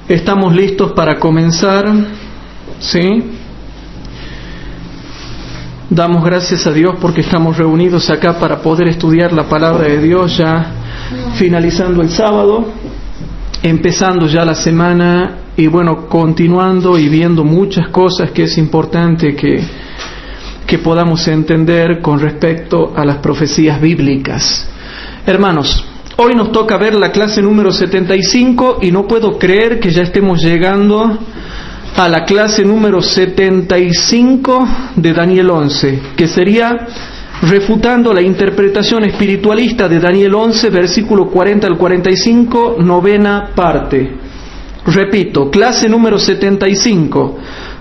Estamos listos para comenzar, ¿sí? Damos gracias a Dios porque estamos reunidos acá para poder estudiar la palabra de Dios, ya finalizando el sábado, empezando ya la semana y bueno, continuando y viendo muchas cosas que es importante que podamos entender con respecto a las profecías bíblicas. Hermanos, hoy nos toca ver la clase número 75 y no puedo creer que ya estemos llegando a la clase número 75 de Daniel 11, que sería refutando la interpretación espiritualista de Daniel 11, versículo 40 al 45, novena parte. Repito, clase número 75,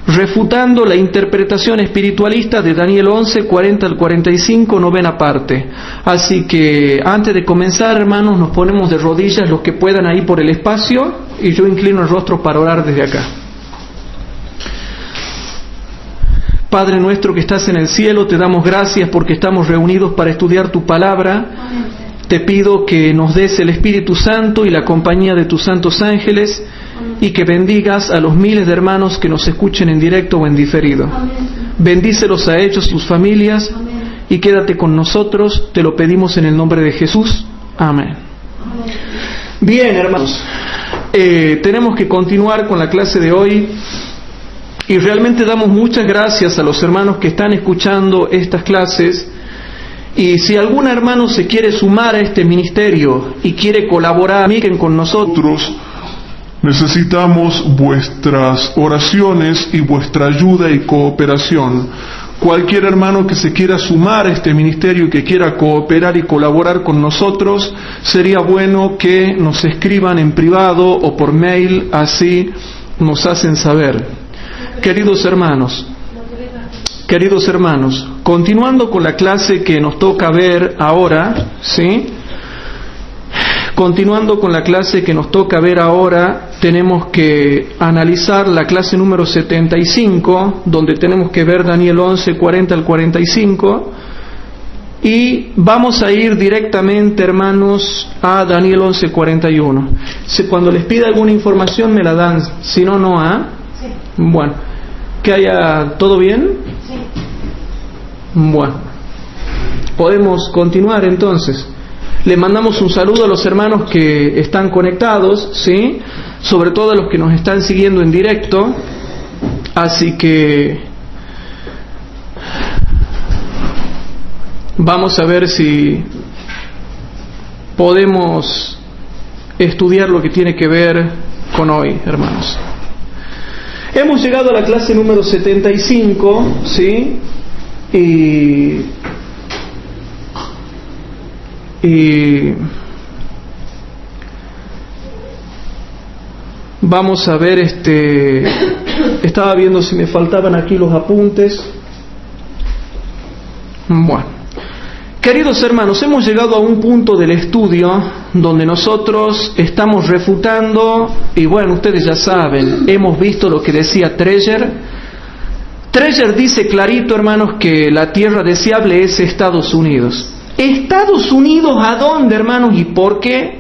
refutando la interpretación espiritualista de Daniel 11, 40 al 45, novena parte. Así que antes de comenzar, hermanos, nos ponemos de rodillas los que puedan ahí por el espacio y yo inclino el rostro para orar desde acá. Padre nuestro que estás en el cielo, te damos gracias porque estamos reunidos para estudiar tu palabra. Te pido que nos des el Espíritu Santo y la compañía de tus santos ángeles y que bendigas a los miles de hermanos que nos escuchen en directo o en diferido. Bendícelos a ellos, sus familias, y quédate con nosotros, te lo pedimos en el nombre de Jesús. Amén. Bien, hermanos, tenemos que continuar con la clase de hoy. Y realmente damos muchas gracias a los hermanos que están escuchando estas clases. Y si algún hermano se quiere sumar a este ministerio y quiere colaborar, miren con nosotros. Necesitamos vuestras oraciones y vuestra ayuda y cooperación. Cualquier hermano que se quiera sumar a este ministerio y que quiera cooperar y colaborar con nosotros, sería bueno que nos escriban en privado o por mail, así nos hacen saber. Queridos hermanos, continuando con la clase que nos toca ver ahora, ¿sí? Continuando con la clase que nos toca ver ahora, tenemos que analizar la clase número 75, donde tenemos que ver Daniel 11, 40 al 45, y vamos a ir directamente, hermanos, a Daniel 11, 41. Cuando les pida alguna información me la dan, si no, no, ¿ah? Sí. Bueno. ¿Que haya todo bien? Sí. Bueno, podemos continuar entonces. Le mandamos un saludo a los hermanos que están conectados, ¿sí? Sobre todo a los que nos están siguiendo en directo. Así que vamos a ver si podemos estudiar lo que tiene que ver con hoy, hermanos. Hemos llegado a la clase número 75, ¿sí? Y vamos a ver, estaba viendo si me faltaban aquí los apuntes. Bueno. Queridos hermanos, hemos llegado a un punto del estudio donde nosotros estamos refutando, y bueno, ustedes ya saben, hemos visto lo que decía Treger. Treger dice clarito, hermanos, que la tierra deseable es Estados Unidos. ¿Estados Unidos a dónde, hermanos? ¿Y por qué?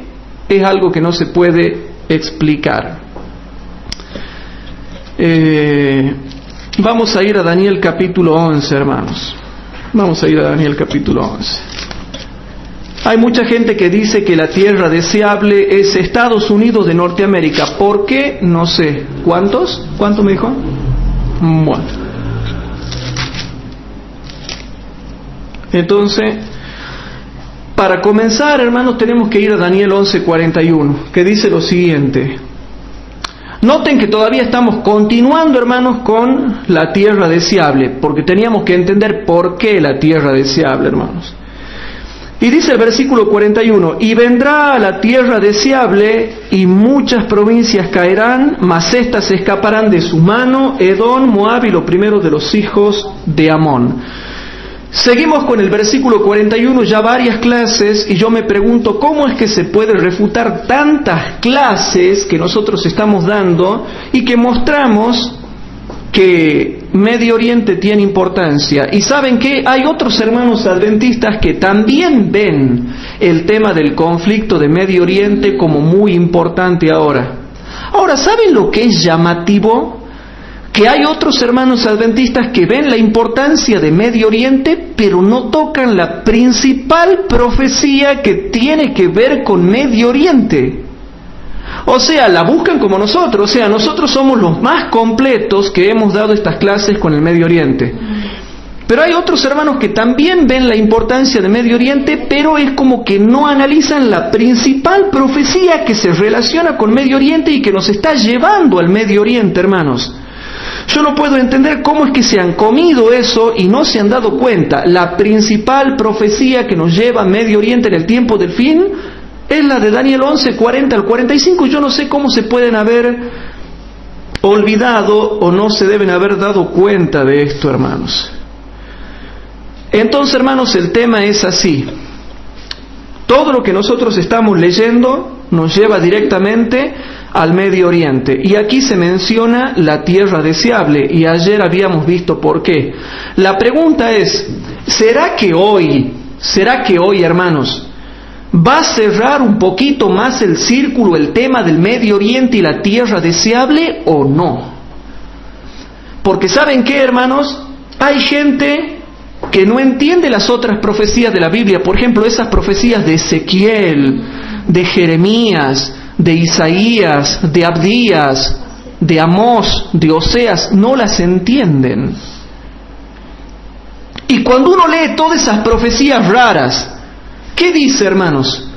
Es algo que no se puede explicar. Vamos a ir a Daniel capítulo 11, hermanos. Vamos a ir a Daniel capítulo 11. Hay mucha gente que dice que la tierra deseable es Estados Unidos de Norteamérica. ¿Por qué? No sé. ¿Cuántos? ¿Cuánto me dijo? Bueno. Entonces, para comenzar, hermanos, tenemos que ir a Daniel 11:41, que dice lo siguiente. Noten que todavía estamos continuando, hermanos, con la tierra deseable, porque teníamos que entender por qué la tierra deseable, hermanos. Y dice el versículo 41, y vendrá a la tierra deseable, y muchas provincias caerán, mas éstas escaparán de su mano, Edom, Moab y lo primero de los hijos de Amón. Seguimos con el versículo 41, ya varias clases, y yo me pregunto cómo es que se puede refutar tantas clases que nosotros estamos dando y que mostramos que Medio Oriente tiene importancia. Y saben que hay otros hermanos adventistas que también ven el tema del conflicto de Medio Oriente como muy importante ahora. Ahora, ¿saben lo que es llamativo? Que hay otros hermanos adventistas que ven la importancia de Medio Oriente, pero no tocan la principal profecía que tiene que ver con Medio Oriente. O sea, la buscan como nosotros. O sea, nosotros somos los más completos que hemos dado estas clases con el Medio Oriente. Pero hay otros hermanos que también ven la importancia de Medio Oriente, pero es como que no analizan la principal profecía que se relaciona con Medio Oriente y que nos está llevando al Medio Oriente, hermanos. Yo no puedo entender cómo es que se han comido eso y no se han dado cuenta. La principal profecía que nos lleva a Medio Oriente en el tiempo del fin es la de Daniel 11, 40 al 45. Yo no sé cómo se pueden haber olvidado o no se deben haber dado cuenta de esto, hermanos. Entonces, hermanos, el tema es así. Todo lo que nosotros estamos leyendo nos lleva directamente al Medio Oriente. Y aquí se menciona la tierra deseable, y ayer habíamos visto por qué. La pregunta es, ¿será que hoy, hermanos, va a cerrar un poquito más el círculo el tema del Medio Oriente y la tierra deseable o no? Porque ¿saben qué, hermanos? Hay gente que no entiende las otras profecías de la Biblia. Por ejemplo, esas profecías de Ezequiel, de Jeremías, de Isaías, de Abdías, de Amós, de Oseas, no las entienden. Y cuando uno lee todas esas profecías raras, ¿qué dice, hermanos?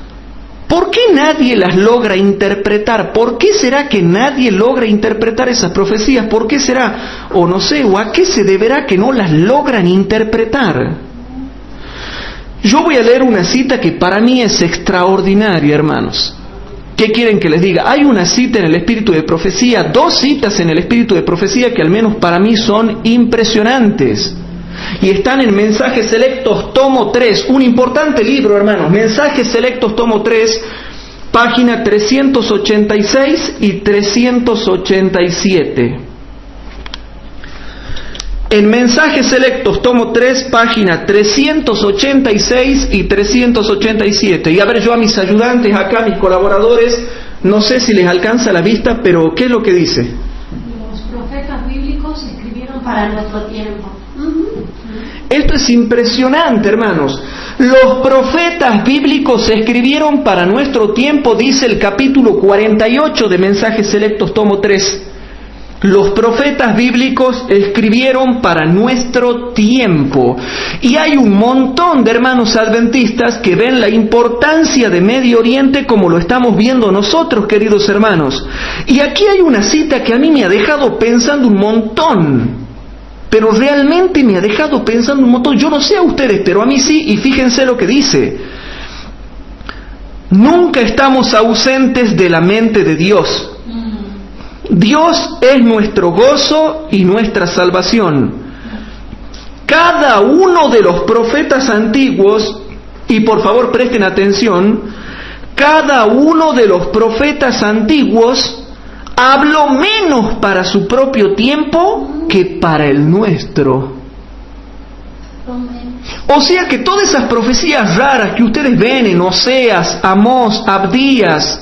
¿Por qué nadie las logra interpretar? ¿Por qué será que nadie logra interpretar esas profecías? ¿Por qué será? O no sé, o a qué se deberá que no las logran interpretar. Yo voy a leer una cita que para mí es extraordinaria, hermanos. ¿Qué quieren que les diga? Hay una cita en el Espíritu de Profecía, 2 citas en el Espíritu de Profecía que al menos para mí son impresionantes. Y están en Mensajes Selectos, tomo 3, un importante libro, hermanos. Mensajes Selectos, tomo 3, página 386 y 387. En Mensajes Selectos, tomo 3, página 386 y 387. Y a ver, yo a mis ayudantes acá, mis colaboradores, no sé si les alcanza la vista, pero ¿qué es lo que dice? Los profetas bíblicos escribieron para nuestro tiempo. Esto es impresionante, hermanos. Los profetas bíblicos escribieron para nuestro tiempo, dice el capítulo 48 de Mensajes Selectos, tomo 3. Los profetas bíblicos escribieron para nuestro tiempo. Y hay un montón de hermanos adventistas que ven la importancia de Medio Oriente como lo estamos viendo nosotros, queridos hermanos. Y aquí hay una cita que a mí me ha dejado pensando un montón. Pero realmente me ha dejado pensando un montón. Yo no sé a ustedes, pero a mí sí, y fíjense lo que dice. Nunca estamos ausentes de la mente de Dios. Dios es nuestro gozo y nuestra salvación. Cada uno de los profetas antiguos, y por favor presten atención, cada uno de los profetas antiguos habló menos para su propio tiempo que para el nuestro. O sea que todas esas profecías raras que ustedes ven en Oseas, Amós, Abdías,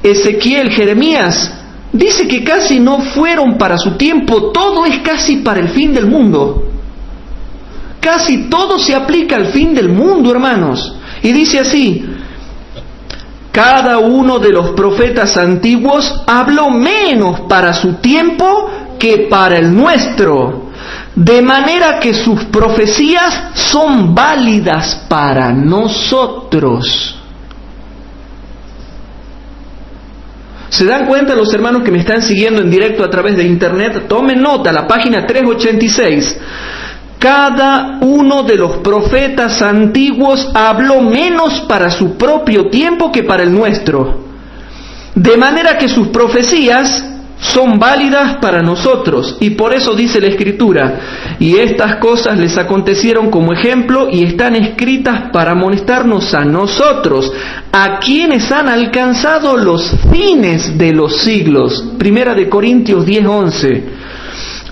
Ezequiel, Jeremías, dice que casi no fueron para su tiempo, todo es casi para el fin del mundo. Casi todo se aplica al fin del mundo, hermanos. Y dice así: cada uno de los profetas antiguos habló menos para su tiempo que para el nuestro, de manera que sus profecías son válidas para nosotros. ¿Se dan cuenta los hermanos que me están siguiendo en directo a través de internet? Tomen nota, la página 386. Cada uno de los profetas antiguos habló menos para su propio tiempo que para el nuestro, de manera que sus profecías son válidas para nosotros. Y por eso dice la Escritura: y estas cosas les acontecieron como ejemplo y están escritas para amonestarnos a nosotros, a quienes han alcanzado los fines de los siglos. 1 Corintios 10:11.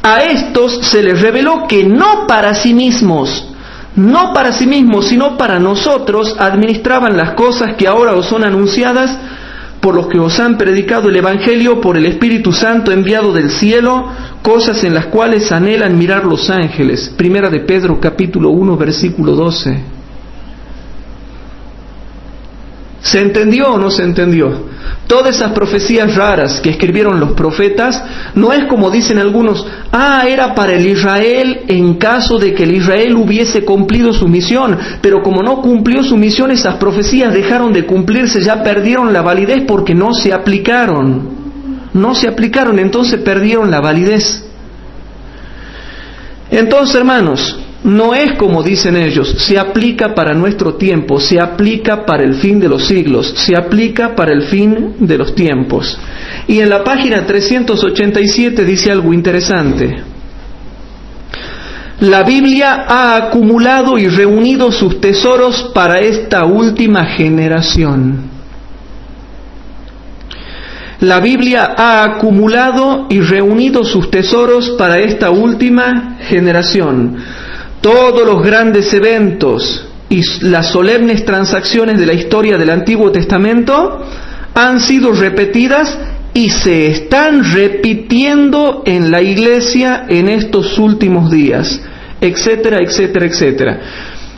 A estos se les reveló que no para sí mismos, sino para nosotros administraban las cosas que ahora os son anunciadas por los que os han predicado el Evangelio por el Espíritu Santo enviado del cielo, cosas en las cuales anhelan mirar los ángeles. Primera de Pedro, capítulo 1, versículo 12. ¿Se entendió o no se entendió? Todas esas profecías raras que escribieron los profetas, no es como dicen algunos, era para el Israel en caso de que el Israel hubiese cumplido su misión, pero como no cumplió su misión, esas profecías dejaron de cumplirse, ya perdieron la validez porque no se aplicaron. No se aplicaron, entonces perdieron la validez. Entonces, hermanos, no es como dicen ellos, se aplica para nuestro tiempo, se aplica para el fin de los siglos, se aplica para el fin de los tiempos. Y en la página 387 dice algo interesante. La Biblia ha acumulado y reunido sus tesoros para esta última generación. La Biblia ha acumulado y reunido sus tesoros para esta última generación. Todos los grandes eventos y las solemnes transacciones de la historia del Antiguo Testamento han sido repetidas y se están repitiendo en la iglesia en estos últimos días, etcétera, etcétera, etcétera.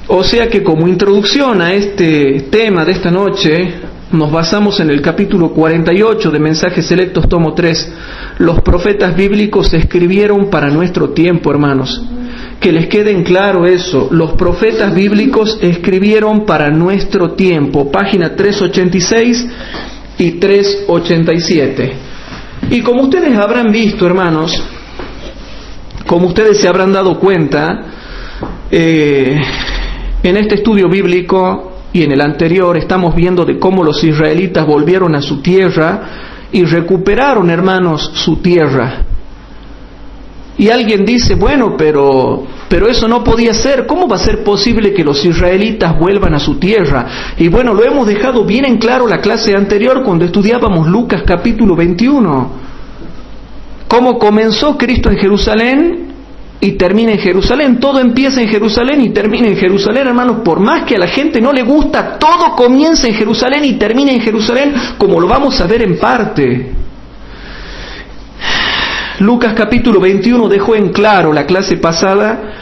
O sea que como introducción a este tema de esta noche, nos basamos en el capítulo 48 de Mensajes Selectos, tomo 3. Los profetas bíblicos escribieron para nuestro tiempo, hermanos. Que les queden claro eso, los profetas bíblicos escribieron para nuestro tiempo, página 386 y 387. Y como ustedes habrán visto, hermanos, como ustedes se habrán dado cuenta, en este estudio bíblico y en el anterior estamos viendo de cómo los israelitas volvieron a su tierra y recuperaron, hermanos, su tierra. Y alguien dice, bueno, pero eso no podía ser. ¿Cómo va a ser posible que los israelitas vuelvan a su tierra? Y bueno, lo hemos dejado bien en claro la clase anterior cuando estudiábamos Lucas capítulo 21. Cómo comenzó Cristo en Jerusalén y termina en Jerusalén. Todo empieza en Jerusalén y termina en Jerusalén, hermanos. Por más que a la gente no le gusta, todo comienza en Jerusalén y termina en Jerusalén, como lo vamos a ver en parte. Lucas capítulo 21 dejó en claro la clase pasada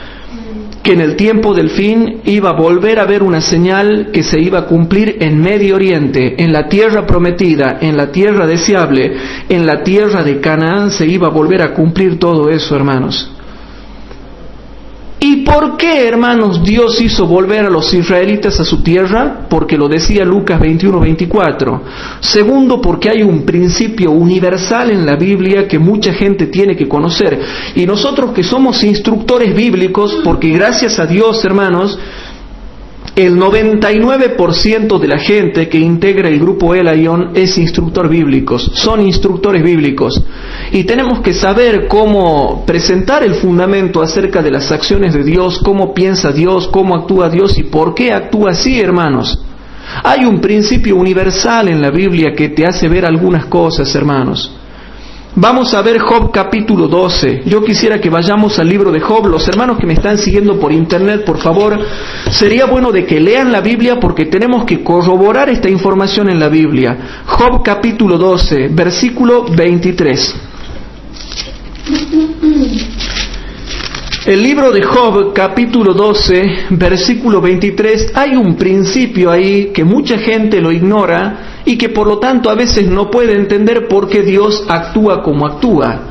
que en el tiempo del fin iba a volver a haber una señal que se iba a cumplir en Medio Oriente, en la tierra prometida, en la tierra deseable, en la tierra de Canaán se iba a volver a cumplir todo eso, hermanos. ¿Y por qué, hermanos, Dios hizo volver a los israelitas a su tierra? Porque lo decía Lucas 21:24. Segundo, porque hay un principio universal en la Biblia que mucha gente tiene que conocer. Y nosotros que somos instructores bíblicos, porque gracias a Dios, hermanos, el 99% de la gente que integra el grupo Elaion es instructor bíblicos, son instructores bíblicos. Y tenemos que saber cómo presentar el fundamento acerca de las acciones de Dios, cómo piensa Dios, cómo actúa Dios y por qué actúa así, hermanos. Hay un principio universal en la Biblia que te hace ver algunas cosas, hermanos. Vamos a ver Job capítulo 12. Yo quisiera que vayamos al libro de Job. Los hermanos que me están siguiendo por internet, por favor, sería bueno de que lean la Biblia porque tenemos que corroborar esta información en la Biblia. Job capítulo 12, versículo 23. El libro de Job capítulo 12, versículo 23, hay un principio ahí que mucha gente lo ignora y que por lo tanto a veces no puede entender por qué Dios actúa como actúa.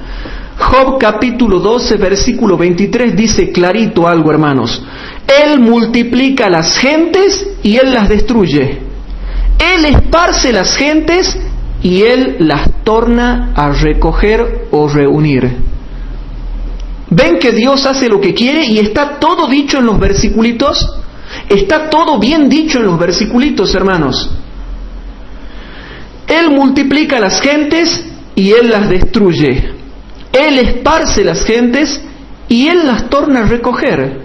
Job capítulo 12, versículo 23 dice clarito algo, hermanos. Él multiplica las gentes y Él las destruye. Él esparce las gentes y Él las torna a recoger o reunir. ¿Ven que Dios hace lo que quiere y está todo dicho en los versiculitos? Está todo bien dicho en los versiculitos, hermanos. Él multiplica las gentes y Él las destruye. Él esparce las gentes y Él las torna a recoger.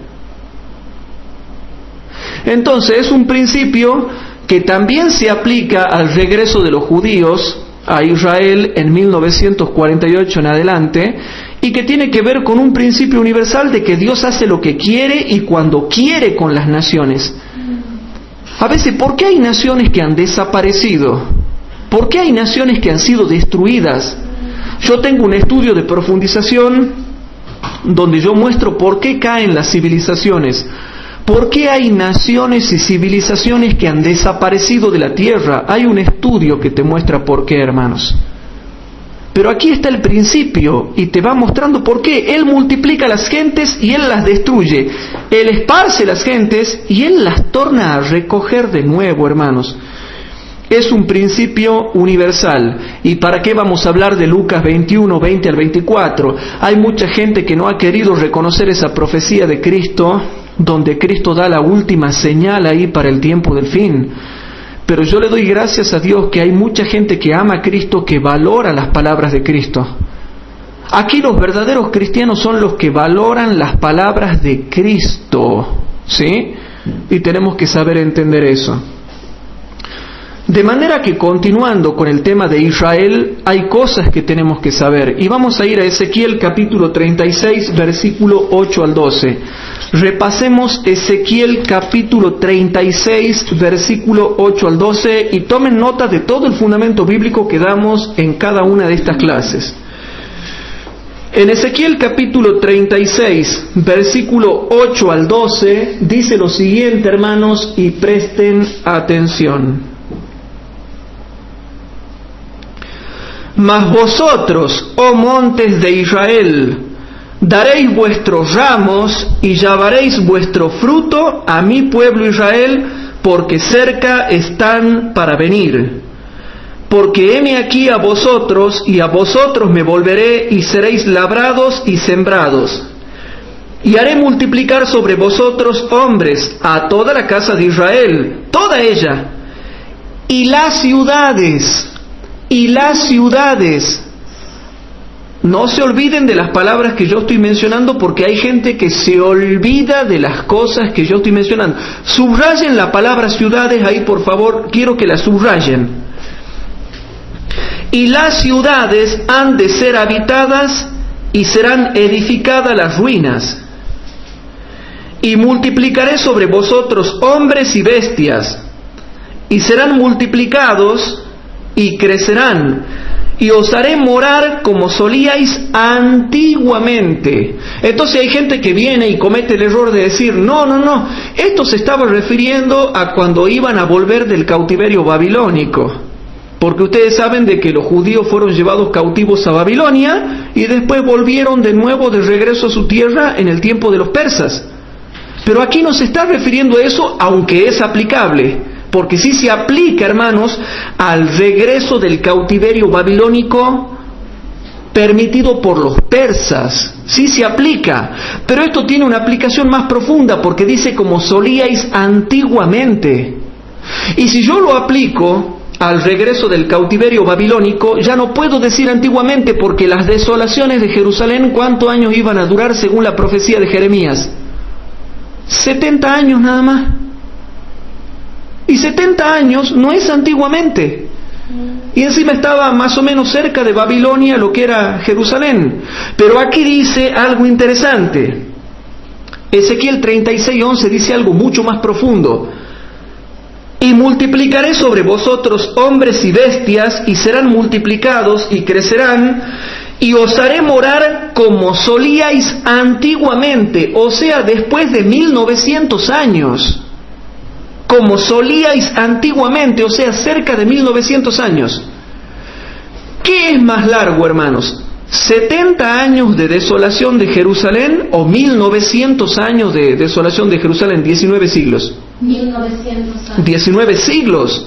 Entonces es un principio que también se aplica al regreso de los judíos a Israel en 1948 en adelante, y que tiene que ver con un principio universal de que Dios hace lo que quiere y cuando quiere con las naciones. A veces, ¿por qué hay naciones que han desaparecido? ¿Por qué hay naciones que han sido destruidas? Yo tengo un estudio de profundización donde yo muestro por qué caen las civilizaciones. ¿Por qué hay naciones y civilizaciones que han desaparecido de la tierra? Hay un estudio que te muestra por qué, hermanos. Pero aquí está el principio y te va mostrando por qué. Él multiplica las gentes y Él las destruye. Él esparce las gentes y Él las torna a recoger de nuevo, hermanos. Es un principio universal. ¿Y para qué vamos a hablar de Lucas 21, 20 al 24? Hay mucha gente que no ha querido reconocer esa profecía de Cristo, donde Cristo da la última señal ahí para el tiempo del fin. Pero yo le doy gracias a Dios que hay mucha gente que ama a Cristo, que valora las palabras de Cristo. Aquí los verdaderos cristianos son los que valoran las palabras de Cristo, ¿sí? Y tenemos que saber entender eso. De manera que, continuando con el tema de Israel, hay cosas que tenemos que saber. Y vamos a ir a Ezequiel capítulo 36, versículo 8 al 12. Repasemos Ezequiel capítulo 36, versículo 8 al 12, y tomen nota de todo el fundamento bíblico que damos en cada una de estas clases. En Ezequiel capítulo 36, versículo 8 al 12, dice lo siguiente, hermanos, y presten atención. Mas vosotros, oh montes de Israel, daréis vuestros ramos y llevaréis vuestro fruto a mi pueblo Israel, porque cerca están para venir. Porque heme aquí a vosotros, y a vosotros me volveré, y seréis labrados y sembrados. Y haré multiplicar sobre vosotros hombres a toda la casa de Israel, toda ella, y las ciudades. No se olviden de las palabras que yo estoy mencionando, porque hay gente que se olvida de las cosas que yo estoy mencionando. Subrayen la palabra ciudades ahí, por favor, quiero que la subrayen. Y las ciudades han de ser habitadas y serán edificadas las ruinas. Y multiplicaré sobre vosotros hombres y bestias, y serán multiplicados y crecerán, y os haré morar como solíais antiguamente. Entonces hay gente que viene y comete el error de decir, no, esto se estaba refiriendo a cuando iban a volver del cautiverio babilónico, porque ustedes saben de que los judíos fueron llevados cautivos a Babilonia y después volvieron de nuevo de regreso a su tierra en el tiempo de los persas. Pero aquí no se está refiriendo a eso, aunque es aplicable, porque sí se aplica, hermanos, al regreso del cautiverio babilónico permitido por los persas. Sí se aplica, pero esto tiene una aplicación más profunda, porque dice como solíais antiguamente. Y si yo lo aplico al regreso del cautiverio babilónico, ya no puedo decir antiguamente, porque las desolaciones de Jerusalén, ¿cuántos años iban a durar según la profecía de Jeremías? 70 años nada más. Y 70 años no es antiguamente. Y encima estaba más o menos cerca de Babilonia, lo que era Jerusalén. Pero aquí dice algo interesante. Ezequiel 36:11 dice algo mucho más profundo. Y multiplicaré sobre vosotros hombres y bestias, y serán multiplicados y crecerán, y os haré morar como solíais antiguamente, o sea, después de 1900 años. Como solíais antiguamente, o sea, cerca de 1900 años. ¿Qué es más largo, hermanos? ¿70 años de desolación de Jerusalén o 1900 años de desolación de Jerusalén? 19 siglos. 1900 años. 19 siglos.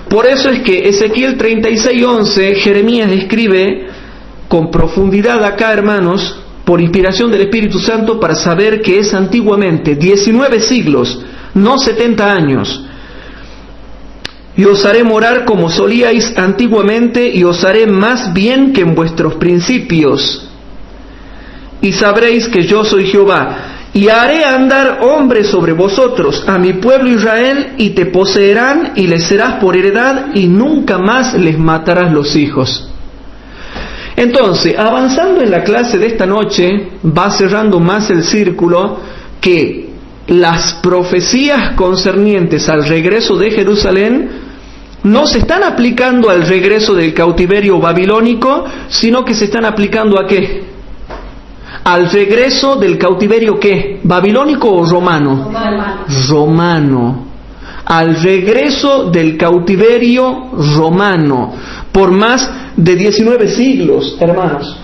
Por eso es que Ezequiel 36:11, Jeremías escribe con profundidad acá, hermanos, por inspiración del Espíritu Santo, para saber que es antiguamente 19 siglos. No 70 años. Y os haré morar como solíais antiguamente, y os haré más bien que en vuestros principios. Y sabréis que yo soy Jehová. Y haré andar hombres sobre vosotros, a mi pueblo Israel, y te poseerán, y les serás por heredad, y nunca más les matarás los hijos. Entonces, avanzando en la clase de esta noche, va cerrando más el círculo, que las profecías concernientes al regreso de Jerusalén no se están aplicando al regreso del cautiverio babilónico, sino que se están aplicando ¿a qué? Al regreso del cautiverio ¿qué? ¿Babilónico o romano? Romano. Al regreso del cautiverio romano, por más de 19 siglos, hermanos.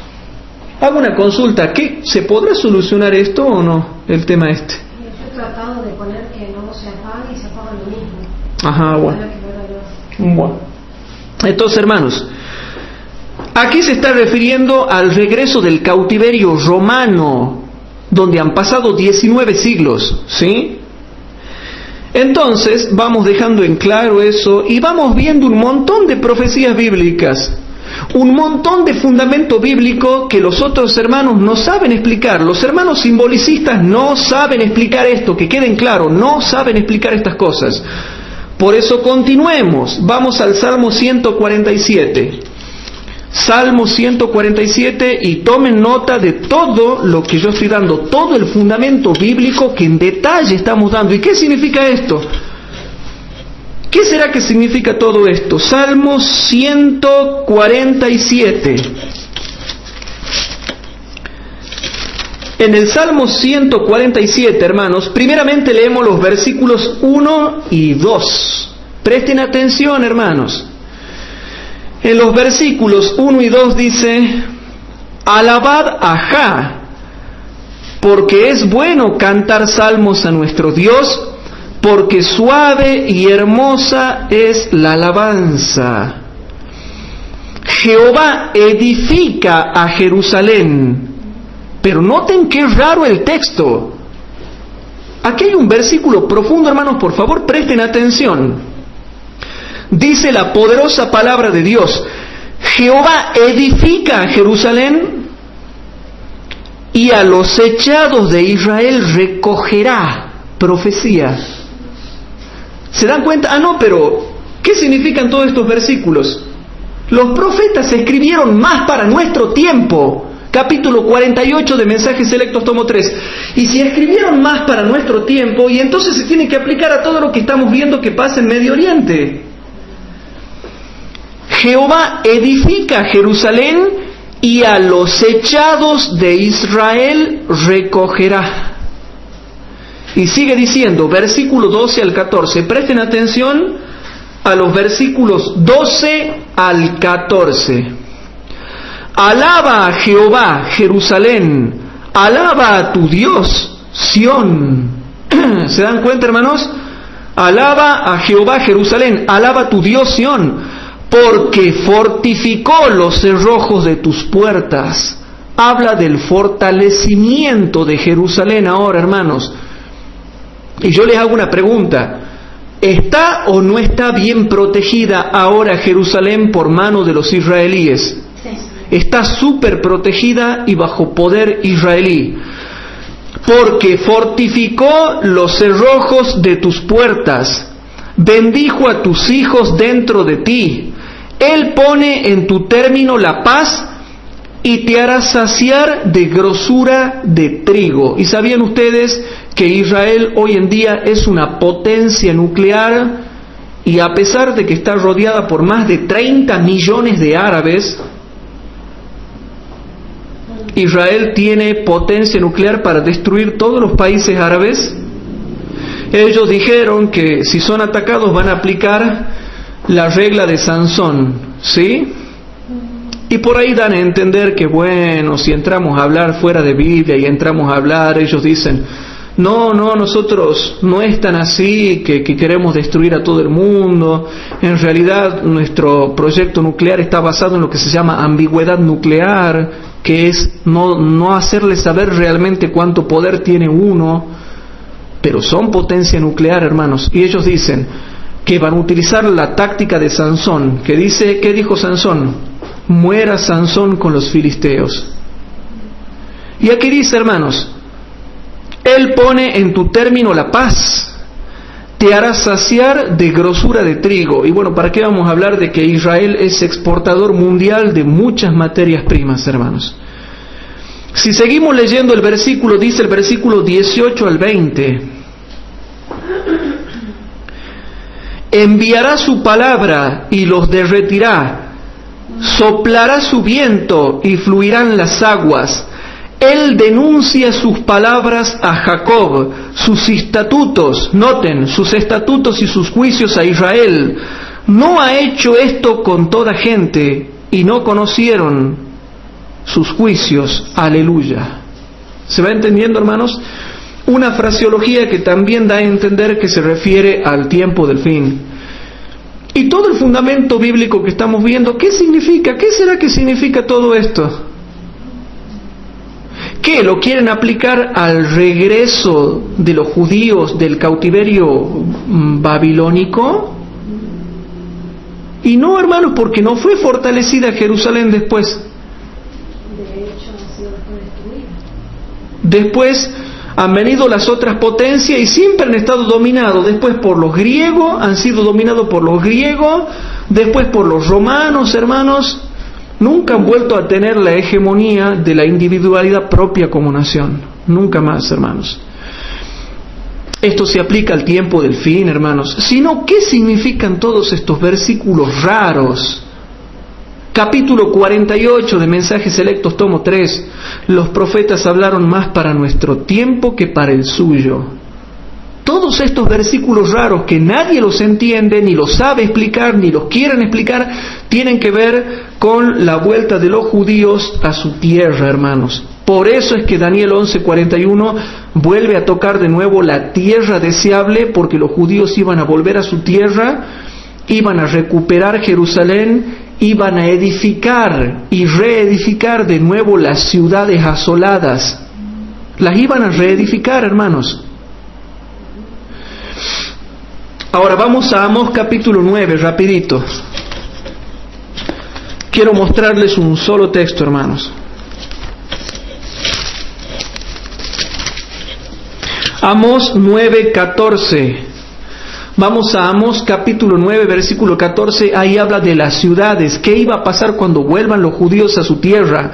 Hago una consulta, ¿qué se podrá solucionar esto o no? El tema este. Yo he tratado de poner que no se apague y se apaga lo mismo. Ajá, bueno. Entonces, hermanos, aquí se está refiriendo al regreso del cautiverio romano, donde han pasado 19 siglos, ¿sí? Entonces, vamos dejando en claro eso y vamos viendo un montón de profecías bíblicas, un montón de fundamento bíblico que los otros hermanos no saben explicar. Los hermanos simbolicistas no saben explicar esto, que queden claro, no saben explicar estas cosas. Por eso continuemos, vamos al Salmo 147. Salmo 147 y tomen nota de todo lo que yo estoy dando, todo el fundamento bíblico que en detalle estamos dando. ¿Y qué significa esto? ¿Qué será que significa todo esto? Salmo 147. En el Salmo 147, hermanos, primeramente leemos los versículos 1 y 2. Presten atención, hermanos. En los versículos 1 y 2 dice: alabad a Jah, porque es bueno cantar salmos a nuestro Dios, porque suave y hermosa es la alabanza. Jehová edifica a Jerusalén. Pero noten qué raro el texto. Aquí hay un versículo profundo, hermanos, por favor presten atención. Dice la poderosa palabra de Dios: Jehová edifica a Jerusalén y a los echados de Israel recogerá. Profecía. ¿Se dan cuenta? No, pero ¿qué significan todos estos versículos? Los profetas escribieron más para nuestro tiempo. Capítulo 48 de Mensajes Selectos, tomo 3. Y si escribieron más para nuestro tiempo, y entonces se tiene que aplicar a todo lo que estamos viendo que pasa en Medio Oriente. Jehová edifica a Jerusalén y a los echados de Israel recogerá. Y sigue diciendo, versículo 12 al 14. Presten atención a los versículos 12 al 14. Alaba a Jehová, Jerusalén, alaba a tu Dios, Sión. ¿Se dan cuenta, hermanos? Alaba a Jehová, Jerusalén, alaba a tu Dios, Sión, porque fortificó los cerrojos de tus puertas. Habla del fortalecimiento de Jerusalén ahora, hermanos. Y yo les hago una pregunta. ¿Está o no está bien protegida ahora Jerusalén por mano de los israelíes? Está súper protegida y bajo poder israelí. Porque fortificó los cerrojos de tus puertas, bendijo a tus hijos dentro de ti. Él pone en tu término la paz y te hará saciar de grosura de trigo. ¿Y sabían ustedes que Israel hoy en día es una potencia nuclear? Y a pesar de que está rodeada por más de 30 millones de árabes, Israel tiene potencia nuclear para destruir todos los países árabes. Ellos dijeron que si son atacados van a aplicar la regla de Sansón, ¿sí? Y por ahí dan a entender que bueno, si entramos a hablar fuera de Biblia y entramos a hablar, ellos dicen, no, nosotros no es tan así, que queremos destruir a todo el mundo. En realidad nuestro proyecto nuclear está basado en lo que se llama ambigüedad nuclear, que es no hacerle saber realmente cuánto poder tiene uno, pero son potencia nuclear, hermanos. Y ellos dicen que van a utilizar la táctica de Sansón, que dice, ¿qué dijo Sansón? Muera Sansón con los filisteos. Y aquí dice, hermanos, Él pone en tu término la paz, te hará saciar de grosura de trigo. Y bueno, ¿para qué vamos a hablar de que Israel es exportador mundial de muchas materias primas, hermanos? Si seguimos leyendo el versículo, dice el versículo 18 al 20. enviará su palabra y los derretirá, soplará su viento y fluirán las aguas. Él denuncia sus palabras a Jacob, sus estatutos, noten, sus estatutos y sus juicios a Israel. No ha hecho esto con toda gente, y no conocieron sus juicios. Aleluya. ¿Se va entendiendo, hermanos? Una fraseología que también da a entender que se refiere al tiempo del fin. Y todo el fundamento bíblico que estamos viendo, ¿qué significa? ¿Qué será que significa todo esto? ¿Qué? ¿Lo quieren aplicar al regreso de los judíos del cautiverio babilónico? Y no, hermanos, porque no fue fortalecida Jerusalén después. De hecho, ha sido destruida. Después han venido las otras potencias y siempre han estado dominados. Después por los griegos, han sido dominados por los griegos. Después por los romanos, hermanos. Nunca han vuelto a tener la hegemonía de la individualidad propia como nación. Nunca más, hermanos. Esto se aplica al tiempo del fin, hermanos. Sino, ¿qué significan todos estos versículos raros? Capítulo 48 de Mensajes Selectos, tomo 3. Los profetas hablaron más para nuestro tiempo que para el suyo. Todos estos versículos raros que nadie los entiende, ni los sabe explicar, ni los quieren explicar, tienen que ver con la vuelta de los judíos a su tierra, hermanos. Por eso es que Daniel 11:41 vuelve a tocar de nuevo la tierra deseable, porque los judíos iban a volver a su tierra, iban a recuperar Jerusalén, iban a edificar y reedificar de nuevo las ciudades asoladas. Las iban a reedificar, hermanos. Ahora vamos a Amós capítulo 9, rapidito. Quiero mostrarles un solo texto, hermanos. Amós 9:14. Vamos a Amós capítulo 9, versículo 14. Ahí habla de las ciudades. ¿Qué iba a pasar cuando vuelvan los judíos a su tierra?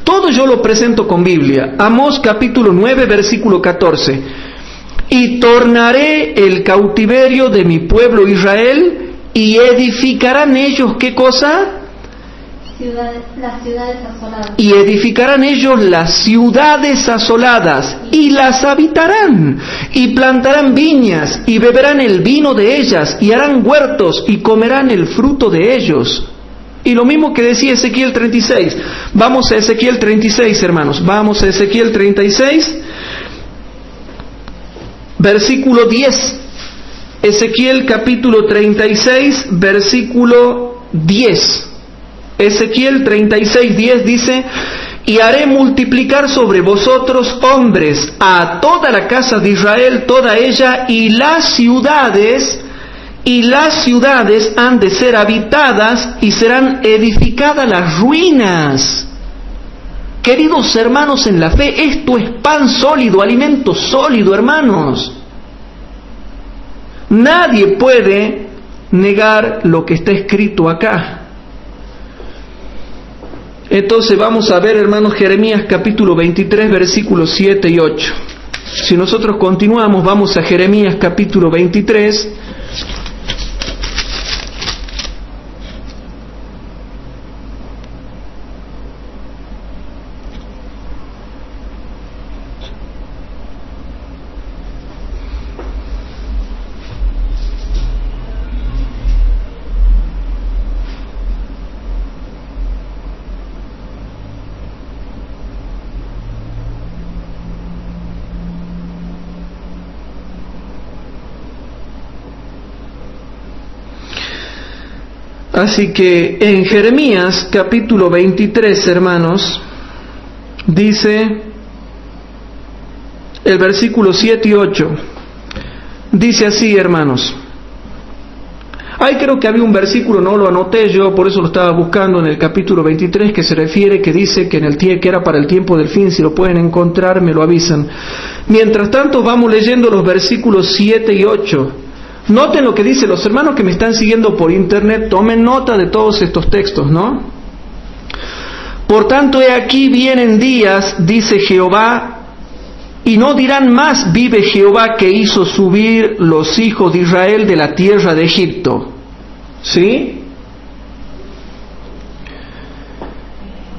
Todo yo lo presento con Biblia. Amós capítulo 9, versículo 14. Y tornaré el cautiverio de mi pueblo Israel, y edificarán ellos, ¿qué cosa? Las ciudades asoladas. Y edificarán ellos las ciudades asoladas, y las habitarán, y plantarán viñas, y beberán el vino de ellas, y harán huertos, y comerán el fruto de ellos. Y lo mismo que decía Ezequiel 36. Vamos a Ezequiel 36, hermanos. Vamos a Ezequiel 36. Versículo 10. Ezequiel capítulo 36, versículo 10. Ezequiel 36, 10 dice: y haré multiplicar sobre vosotros hombres a toda la casa de Israel, toda ella, y las ciudades han de ser habitadas y serán edificadas las ruinas. Queridos hermanos en la fe, esto es pan sólido, alimento sólido, hermanos. Nadie puede negar lo que está escrito acá. Entonces vamos a ver, hermanos, Jeremías capítulo 23, versículos 7 y 8. Si nosotros continuamos, vamos a Jeremías capítulo 23. Así que en Jeremías capítulo 23, hermanos, dice el versículo 7 y 8, dice así, hermanos. Ahí creo que había un versículo, no lo anoté yo, por eso lo estaba buscando, en el capítulo 23, que se refiere, que dice que que era para el tiempo del fin. Si lo pueden encontrar, me lo avisan. Mientras tanto, vamos leyendo los versículos 7 y 8. Noten lo que dicen los hermanos que me están siguiendo por internet, tomen nota de todos estos textos, ¿no? Por tanto, he aquí vienen días, dice Jehová, y no dirán más: vive Jehová, que hizo subir los hijos de Israel de la tierra de Egipto. ¿Sí?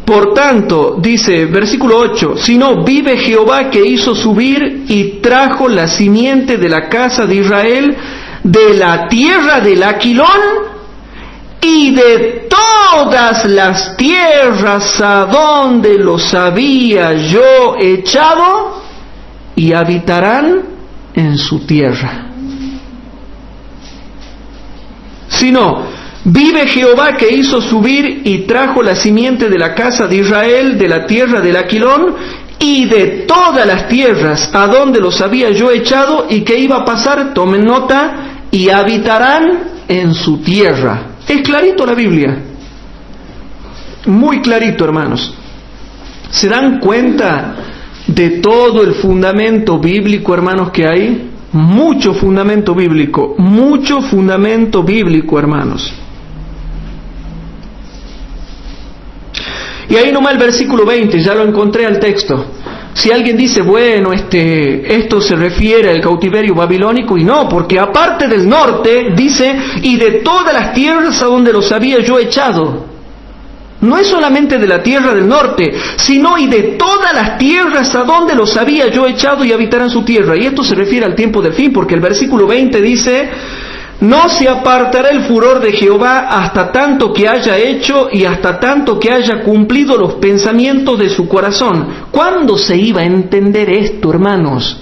Por tanto, dice versículo 8, sino vive Jehová, que hizo subir y trajo la simiente de la casa de Israel de la tierra del Aquilón y de todas las tierras a donde los había yo echado, y habitarán en su tierra. Sino, vive Jehová, que hizo subir y trajo la simiente de la casa de Israel de la tierra del Aquilón y de todas las tierras a donde los había yo echado. ¿Y qué iba a pasar? Tomen nota: y habitarán en su tierra. Es clarito la Biblia, muy clarito, hermanos. ¿Se dan cuenta de todo el fundamento bíblico, hermanos, que hay? Mucho fundamento bíblico, hermanos. Y ahí nomás el versículo 20, ya lo encontré al texto. Si alguien dice, bueno, esto se refiere al cautiverio babilónico, y no, porque aparte del norte, dice, y de todas las tierras a donde los había yo echado. No es solamente de la tierra del norte, sino y de todas las tierras a donde los había yo echado, y habitarán su tierra. Y esto se refiere al tiempo del fin, porque el versículo 20 dice: no se apartará el furor de Jehová hasta tanto que haya hecho y hasta tanto que haya cumplido los pensamientos de su corazón. ¿Cuándo se iba a entender esto, hermanos?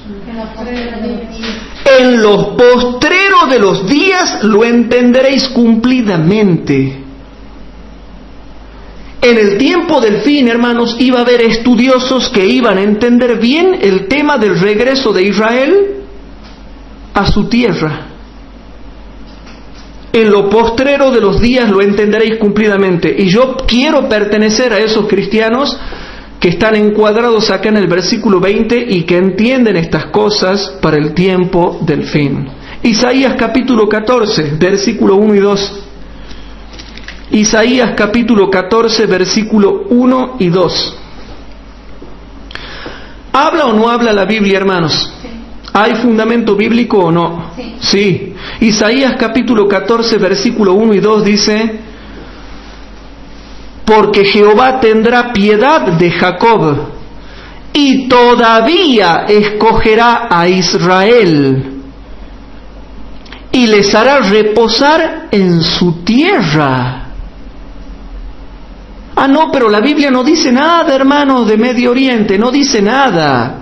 En los postreros de los días lo entenderéis cumplidamente. En el tiempo del fin, hermanos, iba a haber estudiosos que iban a entender bien el tema del regreso de Israel a su tierra. En lo postrero de los días lo entenderéis cumplidamente. Y yo quiero pertenecer a esos cristianos que están encuadrados acá en el versículo 20 y que entienden estas cosas para el tiempo del fin. Isaías capítulo 14, versículo 1 y 2. Isaías capítulo 14, versículo 1 y 2. ¿Habla o no habla la Biblia, hermanos? ¿Hay fundamento bíblico o no? Sí. Isaías capítulo 14, versículo 1 y 2 dice: porque Jehová tendrá piedad de Jacob, y todavía escogerá a Israel, y les hará reposar en su tierra. Ah, no, pero la Biblia no dice nada, hermanos, de Medio Oriente, no dice nada.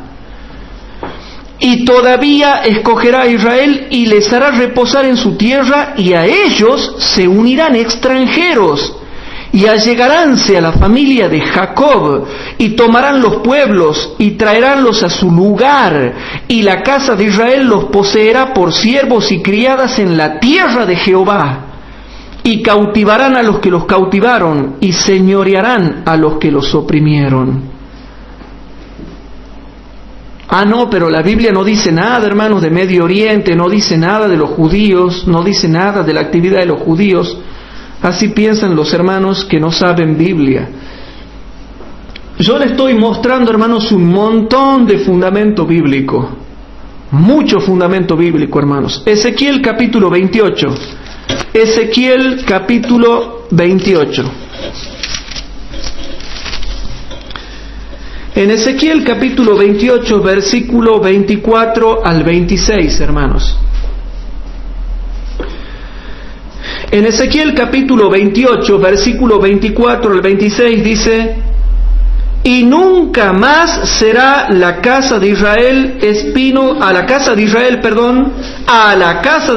Y todavía escogerá a Israel y les hará reposar en su tierra, y a ellos se unirán extranjeros, y allegaránse a la familia de Jacob, y tomarán los pueblos, y traeránlos a su lugar, y la casa de Israel los poseerá por siervos y criadas en la tierra de Jehová, y cautivarán a los que los cautivaron, y señorearán a los que los oprimieron. Ah, no, pero la Biblia no dice nada, hermanos, de Medio Oriente, no dice nada de los judíos, no dice nada de la actividad de los judíos. Así piensan los hermanos que no saben Biblia. Yo les estoy mostrando, hermanos, un montón de fundamento bíblico. Mucho fundamento bíblico, hermanos. Ezequiel capítulo 28. Ezequiel capítulo 28. En Ezequiel capítulo 28, versículo 24 al 26, hermanos. En Ezequiel capítulo 28, versículo 24 al 26 dice: y nunca más será la casa de Israel espino, a la casa de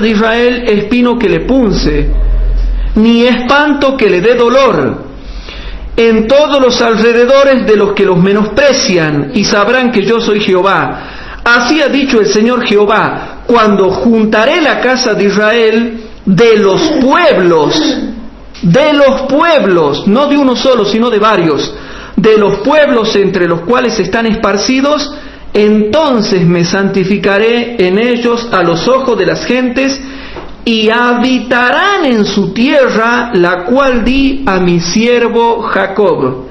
Israel espino que le punce, ni espanto que le dé dolor en todos los alrededores de los que los menosprecian, y sabrán que yo soy Jehová. Así ha dicho el Señor Jehová: cuando juntaré la casa de Israel de los pueblos, no de uno solo, sino de varios, de los pueblos entre los cuales están esparcidos, entonces me santificaré en ellos a los ojos de las gentes, y habitarán en su tierra, la cual di a mi siervo Jacob.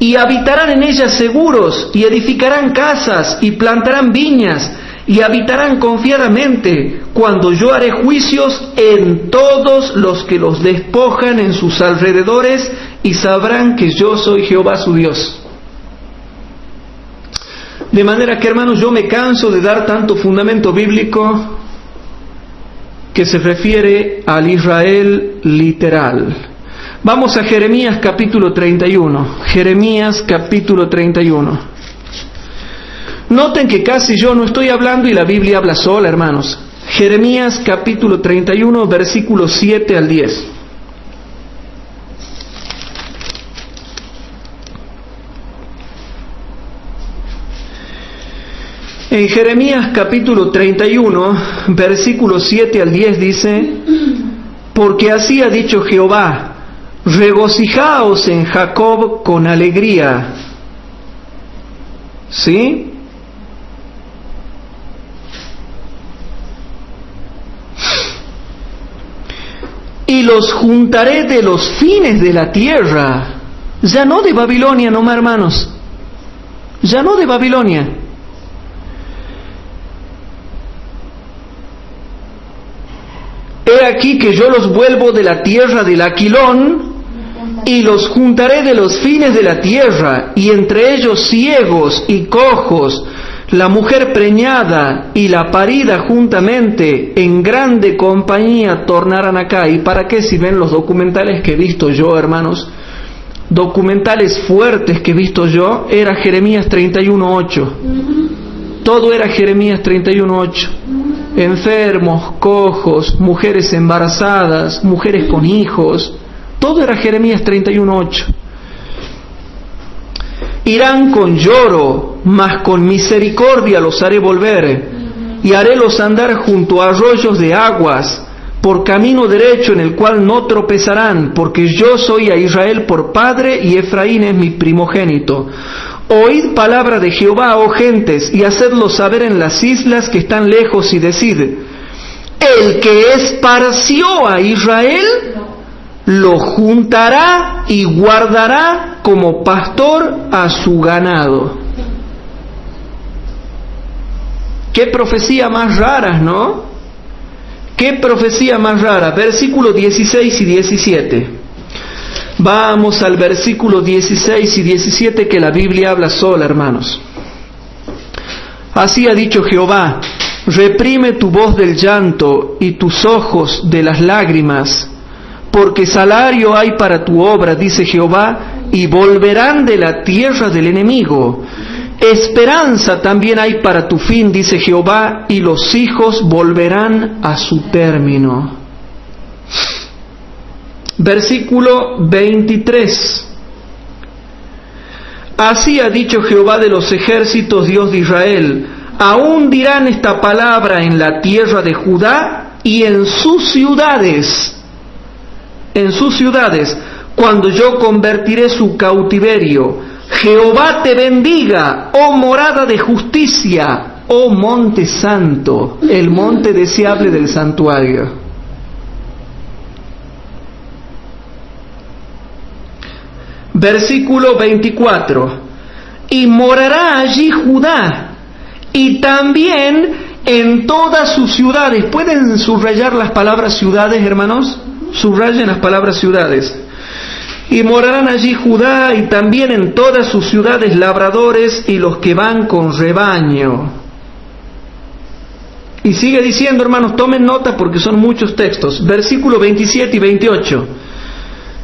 y habitarán en ellas seguros, y edificarán casas, y plantarán viñas, y habitarán confiadamente, cuando yo haré juicios en todos los que los despojan en sus alrededores, y sabrán que yo soy Jehová su Dios. De manera que, hermanos, yo me canso de dar tanto fundamento bíblico que se refiere al Israel literal. Vamos a Jeremías capítulo 31. Jeremías capítulo 31. Noten que casi yo no estoy hablando y la Biblia habla sola, hermanos. Jeremías capítulo 31, versículos 7 al 10. En Jeremías capítulo 31, versículos 7 al 10 dice: porque así ha dicho Jehová, regocijaos en Jacob con alegría. ¿Sí? Y los juntaré de los fines de la tierra. Ya no de Babilonia nomás, hermanos. Ya no de Babilonia. He aquí que yo los vuelvo de la tierra del Aquilón, y los juntaré de los fines de la tierra, y entre ellos ciegos y cojos, la mujer preñada y la parida juntamente, en grande compañía tornarán acá. ¿Y para qué? Si ven los documentales que he visto yo, hermanos, documentales fuertes que he visto yo, era Jeremías 31:8. Todo era Jeremías 31:8. Enfermos, cojos, mujeres embarazadas, mujeres con hijos, todo era Jeremías 31:8. Irán con lloro, mas con misericordia los haré volver, y harélos andar junto a arroyos de aguas, por camino derecho en el cual no tropezarán, porque yo soy a Israel por padre, y Efraín es mi primogénito. Oíd palabra de Jehová, oh gentes, y hacedlo saber en las islas que están lejos, y decid: el que esparció a Israel, lo juntará y guardará como pastor a su ganado. Qué profecía más rara, ¿no? Qué profecía más rara. Versículos 16 y 17. Vamos al versículo 16 y 17, que la Biblia habla sola, hermanos. Así ha dicho Jehová: reprime tu voz del llanto y tus ojos de las lágrimas, porque salario hay para tu obra, dice Jehová, y volverán de la tierra del enemigo. Esperanza también hay para tu fin, dice Jehová, y los hijos volverán a su término. Versículo 23. Así ha dicho Jehová de los ejércitos, Dios de Israel: aún dirán esta palabra en la tierra de Judá y en sus ciudades, cuando yo convertiré su cautiverio. Jehová te bendiga, oh morada de justicia, oh monte santo, el monte deseable del santuario. Versículo 24. Y morará allí Judá, y también en todas sus ciudades. ¿Pueden subrayar las palabras ciudades, hermanos? Subrayen las palabras ciudades. Y morarán allí Judá, y también en todas sus ciudades labradores y los que van con rebaño. Y sigue diciendo, hermanos, tomen nota porque son muchos textos. Versículo 27 y 28.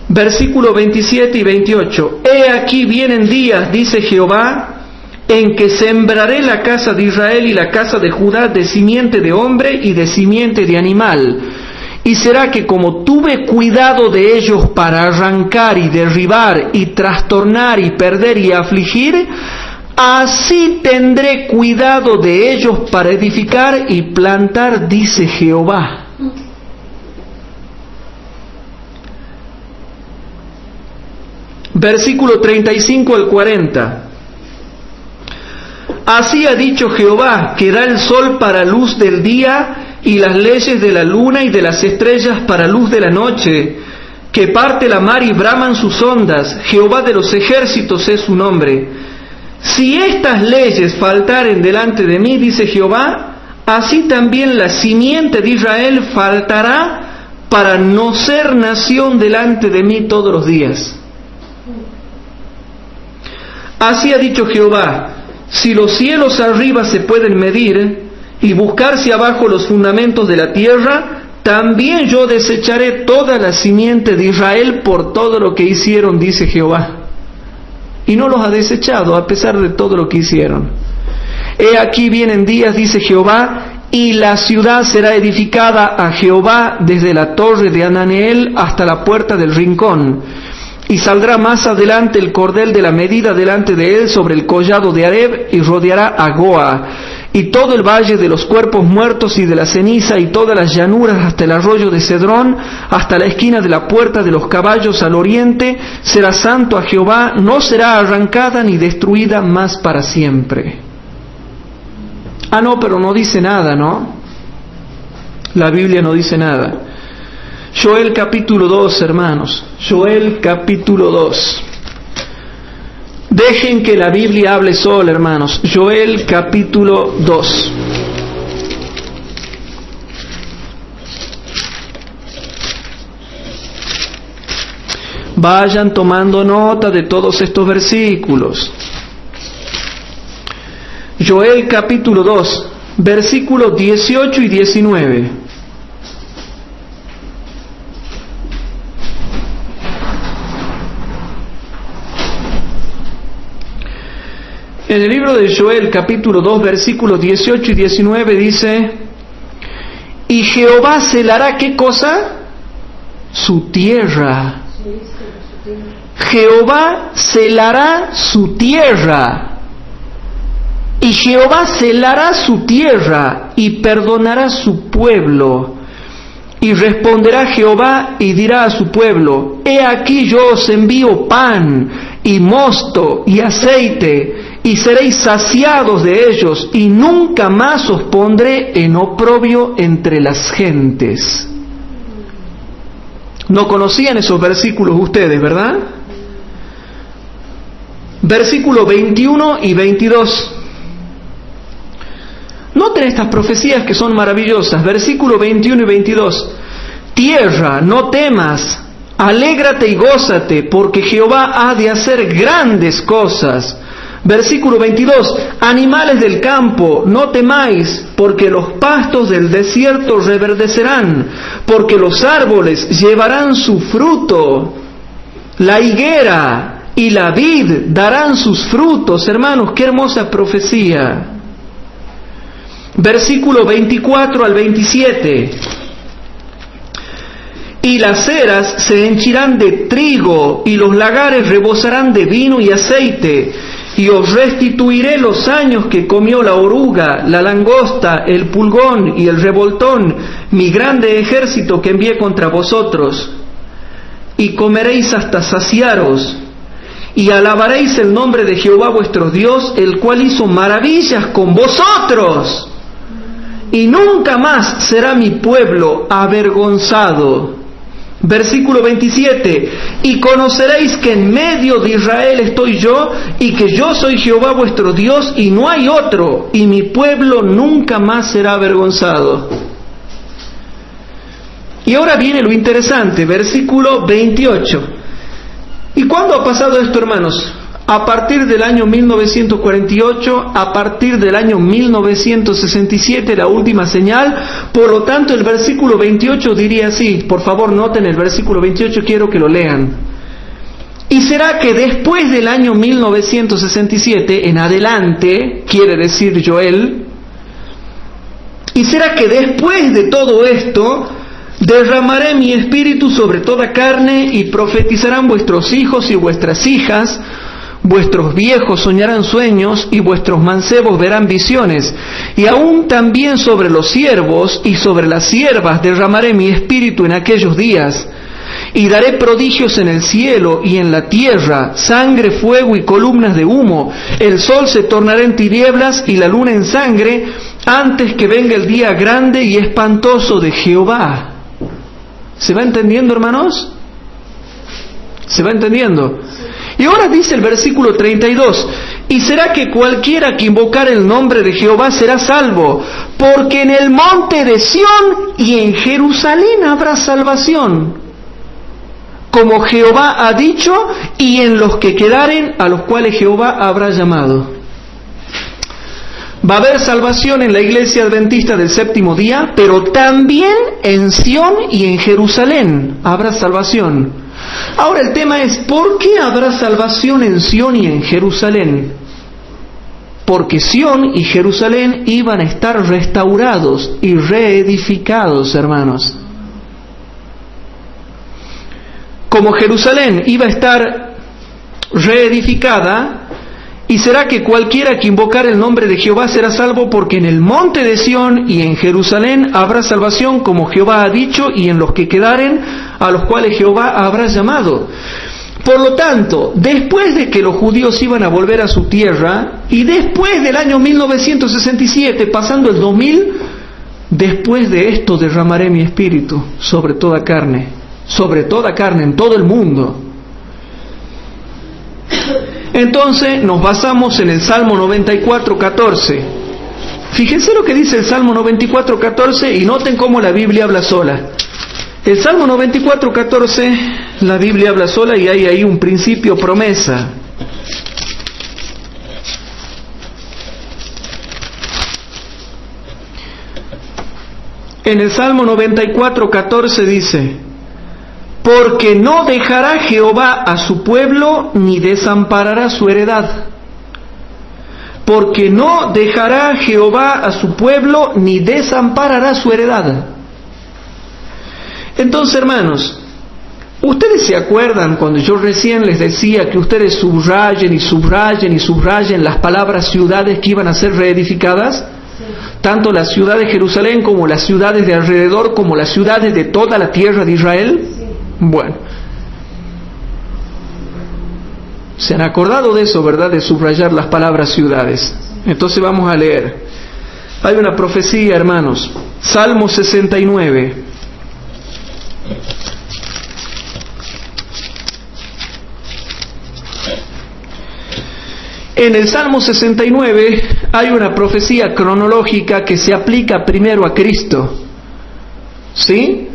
Versículo 27 y 28. He aquí vienen días, dice Jehová, en que sembraré la casa de Israel y la casa de Judá de simiente de hombre y de simiente de animal. Y será que como tuve cuidado de ellos para arrancar y derribar y trastornar y perder y afligir, así tendré cuidado de ellos para edificar y plantar, dice Jehová. Versículo 35 al 40. Así ha dicho Jehová, que da el sol para luz del día, y las leyes de la luna y de las estrellas para luz de la noche, que parte la mar y braman sus ondas, Jehová de los ejércitos es su nombre. Si estas leyes faltaren delante de mí, dice Jehová, así también la simiente de Israel faltará para no ser nación delante de mí todos los días. Así ha dicho Jehová, si los cielos arriba se pueden medir y buscarse abajo los fundamentos de la tierra, también yo desecharé toda la simiente de Israel por todo lo que hicieron, dice Jehová. Y no los ha desechado a pesar de todo lo que hicieron. He aquí vienen días, dice Jehová, y la ciudad será edificada a Jehová desde la torre de Ananeel hasta la puerta del rincón. Y saldrá más adelante el cordel de la medida delante de él sobre el collado de Areb y rodeará a Goa. Y todo el valle de los cuerpos muertos y de la ceniza y todas las llanuras hasta el arroyo de Cedrón, hasta la esquina de la puerta de los caballos al oriente, será santo a Jehová, no será arrancada ni destruida más para siempre. Ah, no, pero no dice nada, ¿no? La Biblia no dice nada. Joel capítulo 2, hermanos. Joel capítulo 2. Dejen que la Biblia hable sola, hermanos. Joel capítulo 2. Vayan tomando nota de todos estos versículos. Joel capítulo 2, versículos 18 y 19. En el libro de Joel capítulo 2, versículos 18 y 19 dice: y Jehová celará, ¿qué cosa? Su tierra. Jehová celará su tierra. Y Jehová celará su tierra y perdonará su pueblo. Y responderá Jehová y dirá a su pueblo: he aquí yo os envío pan y mosto y aceite, y seréis saciados de ellos, y nunca más os pondré en oprobio entre las gentes. No conocían esos versículos ustedes, ¿verdad? Versículo 21 y 22. Noten estas profecías que son maravillosas. Versículo 21 y 22. Tierra, no temas, alégrate y gózate, porque Jehová ha de hacer grandes cosas. Versículo 22. Animales del campo, no temáis, porque los pastos del desierto reverdecerán, porque los árboles llevarán su fruto. La higuera y la vid darán sus frutos. Hermanos, qué hermosa profecía. Versículo 24 al 27. Y las eras se henchirán de trigo, y los lagares rebosarán de vino y aceite, y os restituiré los años que comió la oruga, la langosta, el pulgón y el revoltón, mi grande ejército que envié contra vosotros. Y comeréis hasta saciaros, y alabaréis el nombre de Jehová vuestro Dios, el cual hizo maravillas con vosotros. Y nunca más será mi pueblo avergonzado. Versículo 27. Y conoceréis que en medio de Israel estoy yo, y que yo soy Jehová vuestro Dios, y no hay otro, y mi pueblo nunca más será avergonzado. Y ahora viene lo interesante, versículo 28. ¿Y cuándo ha pasado esto, hermanos? A partir del año 1948, a partir del año 1967, la última señal. Por lo tanto, el versículo 28 diría así. Por favor, noten el versículo 28, quiero que lo lean. Y será que después del año 1967, en adelante, quiere decir Joel, y será que después de todo esto, derramaré mi espíritu sobre toda carne, y profetizarán vuestros hijos y vuestras hijas, vuestros viejos soñarán sueños, y vuestros mancebos verán visiones, y aún también sobre los siervos y sobre las siervas derramaré mi espíritu en aquellos días, y daré prodigios en el cielo y en la tierra, sangre, fuego y columnas de humo, el sol se tornará en tinieblas y la luna en sangre, antes que venga el día grande y espantoso de Jehová. ¿Se va entendiendo, hermanos? ¿Se va entendiendo? Y ahora dice el versículo 32, y será que cualquiera que invocar el nombre de Jehová será salvo, porque en el monte de Sión y en Jerusalén habrá salvación, como Jehová ha dicho, y en los que quedaren, a los cuales Jehová habrá llamado. Va a haber salvación en la iglesia adventista del séptimo día, pero también en Sión y en Jerusalén habrá salvación. Ahora el tema es, ¿por qué habrá salvación en Sión y en Jerusalén? Porque Sión y Jerusalén iban a estar restaurados y reedificados, hermanos. Como Jerusalén iba a estar reedificada, y será que cualquiera que invocar el nombre de Jehová será salvo, porque en el monte de Sión y en Jerusalén habrá salvación, como Jehová ha dicho, y en los que quedaren, a los cuales Jehová habrá llamado. Por lo tanto, después de que los judíos iban a volver a su tierra, y después del año 1967, pasando el 2000, después de esto derramaré mi espíritu sobre toda carne en todo el mundo. Entonces nos basamos en el Salmo 94:14. Fíjense lo que dice el Salmo 94:14 y noten cómo la Biblia habla sola. El Salmo 94:14, la Biblia habla sola y hay ahí un principio promesa. En el Salmo 94:14 dice: porque no dejará Jehová a su pueblo, ni desamparará su heredad. Porque no dejará Jehová a su pueblo, ni desamparará su heredad. Entonces, hermanos, ¿ustedes se acuerdan cuando yo recién les decía que ustedes subrayen y subrayen y subrayen las palabras ciudades que iban a ser reedificadas? Tanto la ciudad de Jerusalén como las ciudades de alrededor, como las ciudades de toda la tierra de Israel. Bueno, se han acordado de eso, ¿verdad? De subrayar las palabras ciudades. Entonces vamos a leer. Hay una profecía, hermanos. Salmo 69. En el Salmo 69 hay una profecía cronológica que se aplica primero a Cristo. ¿Sí?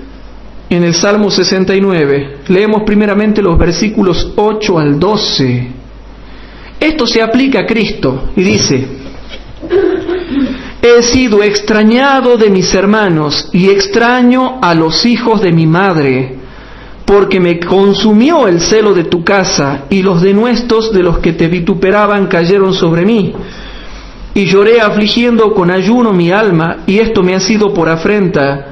En el Salmo 69, leemos primeramente los versículos 8 al 12. Esto se aplica a Cristo y dice: he sido extrañado de mis hermanos y extraño a los hijos de mi madre, porque me consumió el celo de tu casa y los denuestos de los que te vituperaban cayeron sobre mí. Y lloré afligiendo con ayuno mi alma, y esto me ha sido por afrenta.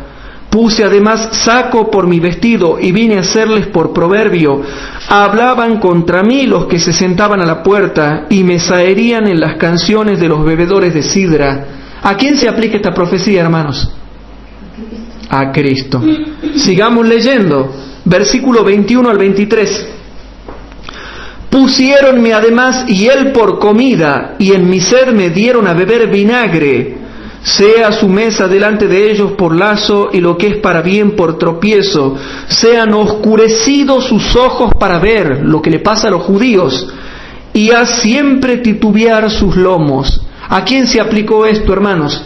Puse además saco por mi vestido y vine a hacerles por proverbio. Hablaban contra mí los que se sentaban a la puerta y me zaherían en las canciones de los bebedores de sidra. ¿A quién se aplica esta profecía, hermanos? A Cristo. Sigamos leyendo. Versículo 21 al 23. Pusiéronme además hiel por comida y en mi sed me dieron a beber vinagre. Sea su mesa delante de ellos por lazo y lo que es para bien por tropiezo. Sean oscurecidos sus ojos para ver lo que le pasa a los judíos y haz siempre titubear sus lomos. ¿A quién se aplicó esto, hermanos?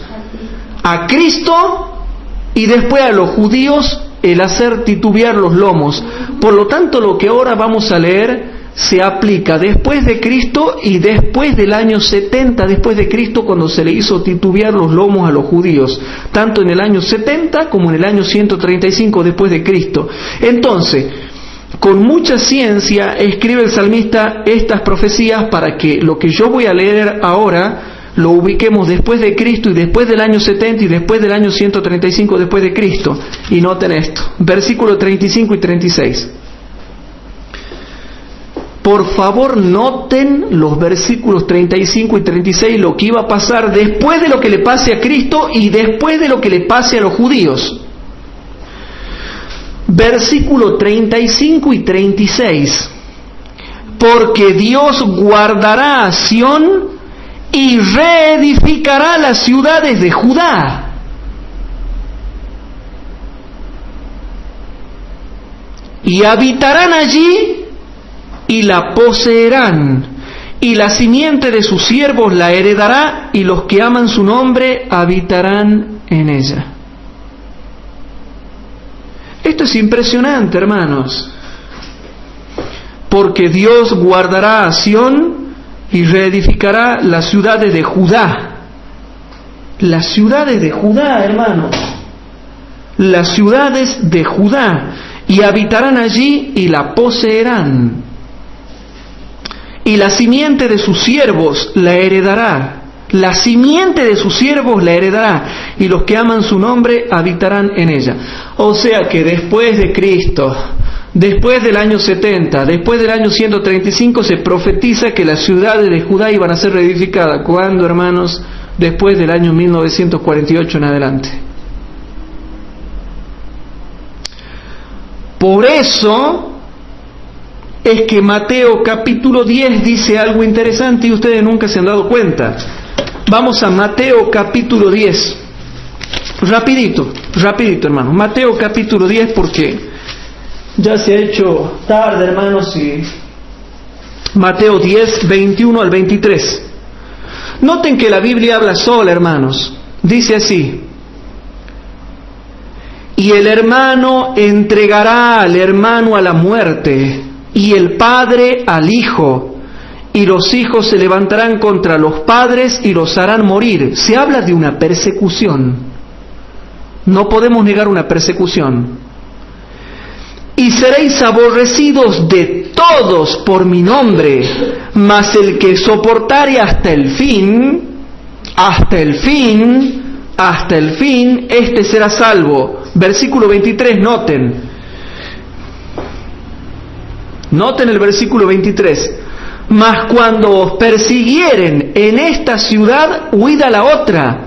A Cristo y después a los judíos el hacer titubear los lomos. Por lo tanto, lo que ahora vamos a leer se aplica después de Cristo y después del año 70 después de Cristo, cuando se le hizo titubear los lomos a los judíos, tanto en el año 70 como en el año 135 después de Cristo. Entonces, con mucha ciencia escribe el salmista estas profecías para que lo que yo voy a leer ahora lo ubiquemos después de Cristo y después del año 70 y después del año 135 después de Cristo. Y noten esto, versículos 35 y 36. Por favor, noten los versículos 35 y 36, lo que iba a pasar después de lo que le pase a Cristo y después de lo que le pase a los judíos. Versículo 35 y 36. Porque Dios guardará a Sión y reedificará las ciudades de Judá. Y habitarán allí y la poseerán, y la simiente de sus siervos la heredará, y los que aman su nombre habitarán en ella. Esto es impresionante, hermanos, porque Dios guardará a Sión y reedificará las ciudades de Judá. Las ciudades de Judá, hermanos, las ciudades de Judá, y habitarán allí y la poseerán. Y la simiente de sus siervos la heredará. La simiente de sus siervos la heredará, y los que aman su nombre habitarán en ella. O sea que después de Cristo, después del año 70, después del año 135, se profetiza que las ciudades de Judá iban a ser reedificadas. ¿Cuándo, hermanos? Después del año 1948 en adelante. Por eso es que Mateo capítulo 10 dice algo interesante y ustedes nunca se han dado cuenta. Vamos a Mateo capítulo 10. Rapidito, hermanos. Mateo capítulo 10, porque ya se ha hecho tarde, hermanos, y Mateo 10, 21 al 23. Noten que la Biblia habla sola, hermanos. Dice así: y el hermano entregará al hermano a la muerte, y el padre al hijo, y los hijos se levantarán contra los padres y los harán morir. Se habla de una persecución. No podemos negar una persecución. Y seréis aborrecidos de todos por mi nombre, mas el que soportare hasta el fin, este será salvo. Versículo 23, noten el versículo 23. Mas cuando os persiguieren en esta ciudad, huid a la otra,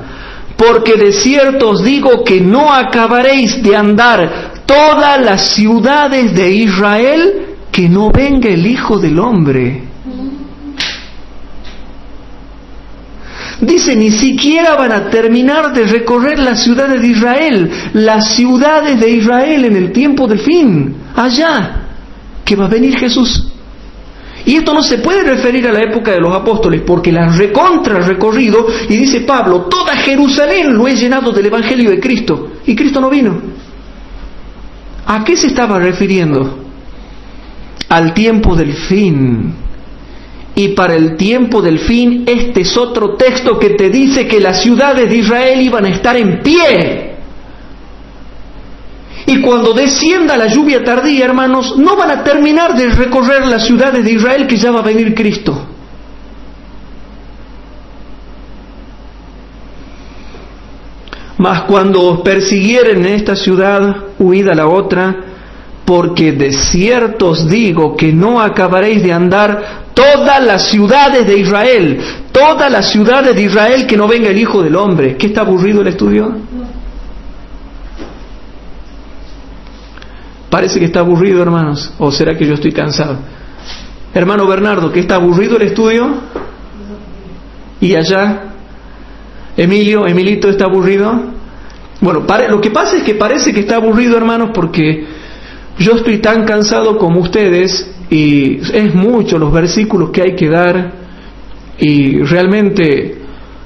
porque de cierto os digo que no acabaréis de andar todas las ciudades de Israel, que no venga el Hijo del Hombre. Dice, ni siquiera van a terminar de recorrer las ciudades de Israel, en el tiempo del fin, allá, que va a venir Jesús. Y esto no se puede referir a la época de los apóstoles, porque la recorrido, y dice Pablo, toda Jerusalén lo he llenado del Evangelio de Cristo, y Cristo no vino. ¿A qué se estaba refiriendo? Al tiempo del fin. Y para el tiempo del fin, este es otro texto que te dice que las ciudades de Israel iban a estar en pie. Y cuando descienda la lluvia tardía, hermanos, no van a terminar de recorrer las ciudades de Israel, que ya va a venir Cristo. Mas cuando os persiguieren en esta ciudad, huid a la otra, porque de cierto os digo que no acabaréis de andar todas las ciudades de Israel, que no venga el Hijo del Hombre. ¿Qué, está aburrido el estudio? Parece que está aburrido, hermanos. ¿O será que yo estoy cansado? Hermano Bernardo, ¿qué, está aburrido el estudio? ¿Y allá? Emilito, ¿está aburrido? Bueno, lo que pasa es que parece que está aburrido, hermanos, porque yo estoy tan cansado como ustedes, y es mucho los versículos que hay que dar, y realmente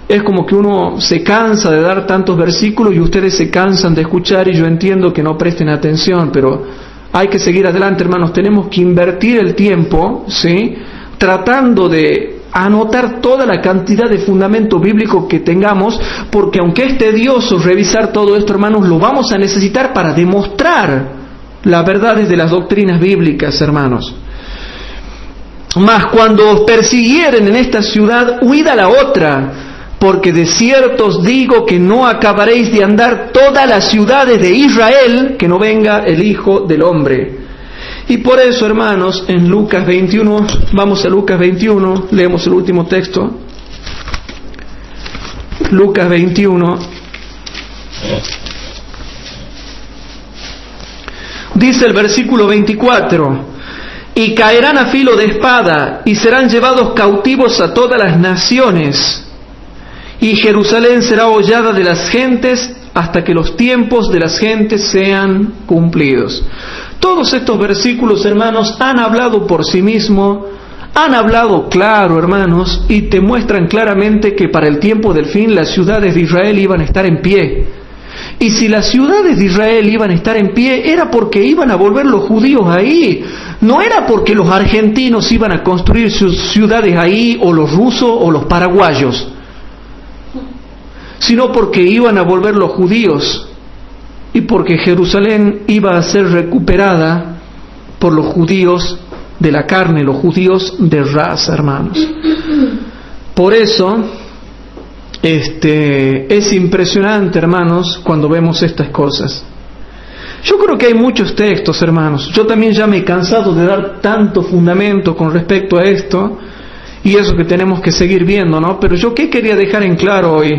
es como que uno se cansa de dar tantos versículos y ustedes se cansan de escuchar, y yo entiendo que no presten atención, pero hay que seguir adelante, hermanos. Tenemos que invertir el tiempo, ¿sí?, tratando de anotar toda la cantidad de fundamento bíblico que tengamos, porque aunque es tedioso revisar todo esto, hermanos, lo vamos a necesitar para demostrar las verdades de las doctrinas bíblicas, hermanos. Mas cuando os persiguieren en esta ciudad, huid a la otra, porque de cierto os digo que no acabaréis de andar todas las ciudades de Israel, que no venga el Hijo del Hombre. Y por eso, hermanos, en Lucas 21, vamos a Lucas 21, leemos el último texto. Lucas 21. Dice el versículo 24: y caerán a filo de espada, y serán llevados cautivos a todas las naciones, y Jerusalén será hollada de las gentes, hasta que los tiempos de las gentes sean cumplidos. Todos estos versículos, hermanos, han hablado por sí mismos, han hablado claro, hermanos, y te muestran claramente que para el tiempo del fin las ciudades de Israel iban a estar en pie. Y si las ciudades de Israel iban a estar en pie, era porque iban a volver los judíos ahí. No era porque los argentinos iban a construir sus ciudades ahí, o los rusos, o los paraguayos, sino porque iban a volver los judíos, y porque Jerusalén iba a ser recuperada por los judíos de la carne, los judíos de raza, hermanos. Por eso, es impresionante, hermanos, cuando vemos estas cosas. Yo creo que hay muchos textos, hermanos. Yo también ya me he cansado de dar tanto fundamento con respecto a esto, y eso que tenemos que seguir viendo, ¿no? Pero yo, ¿qué quería dejar en claro hoy?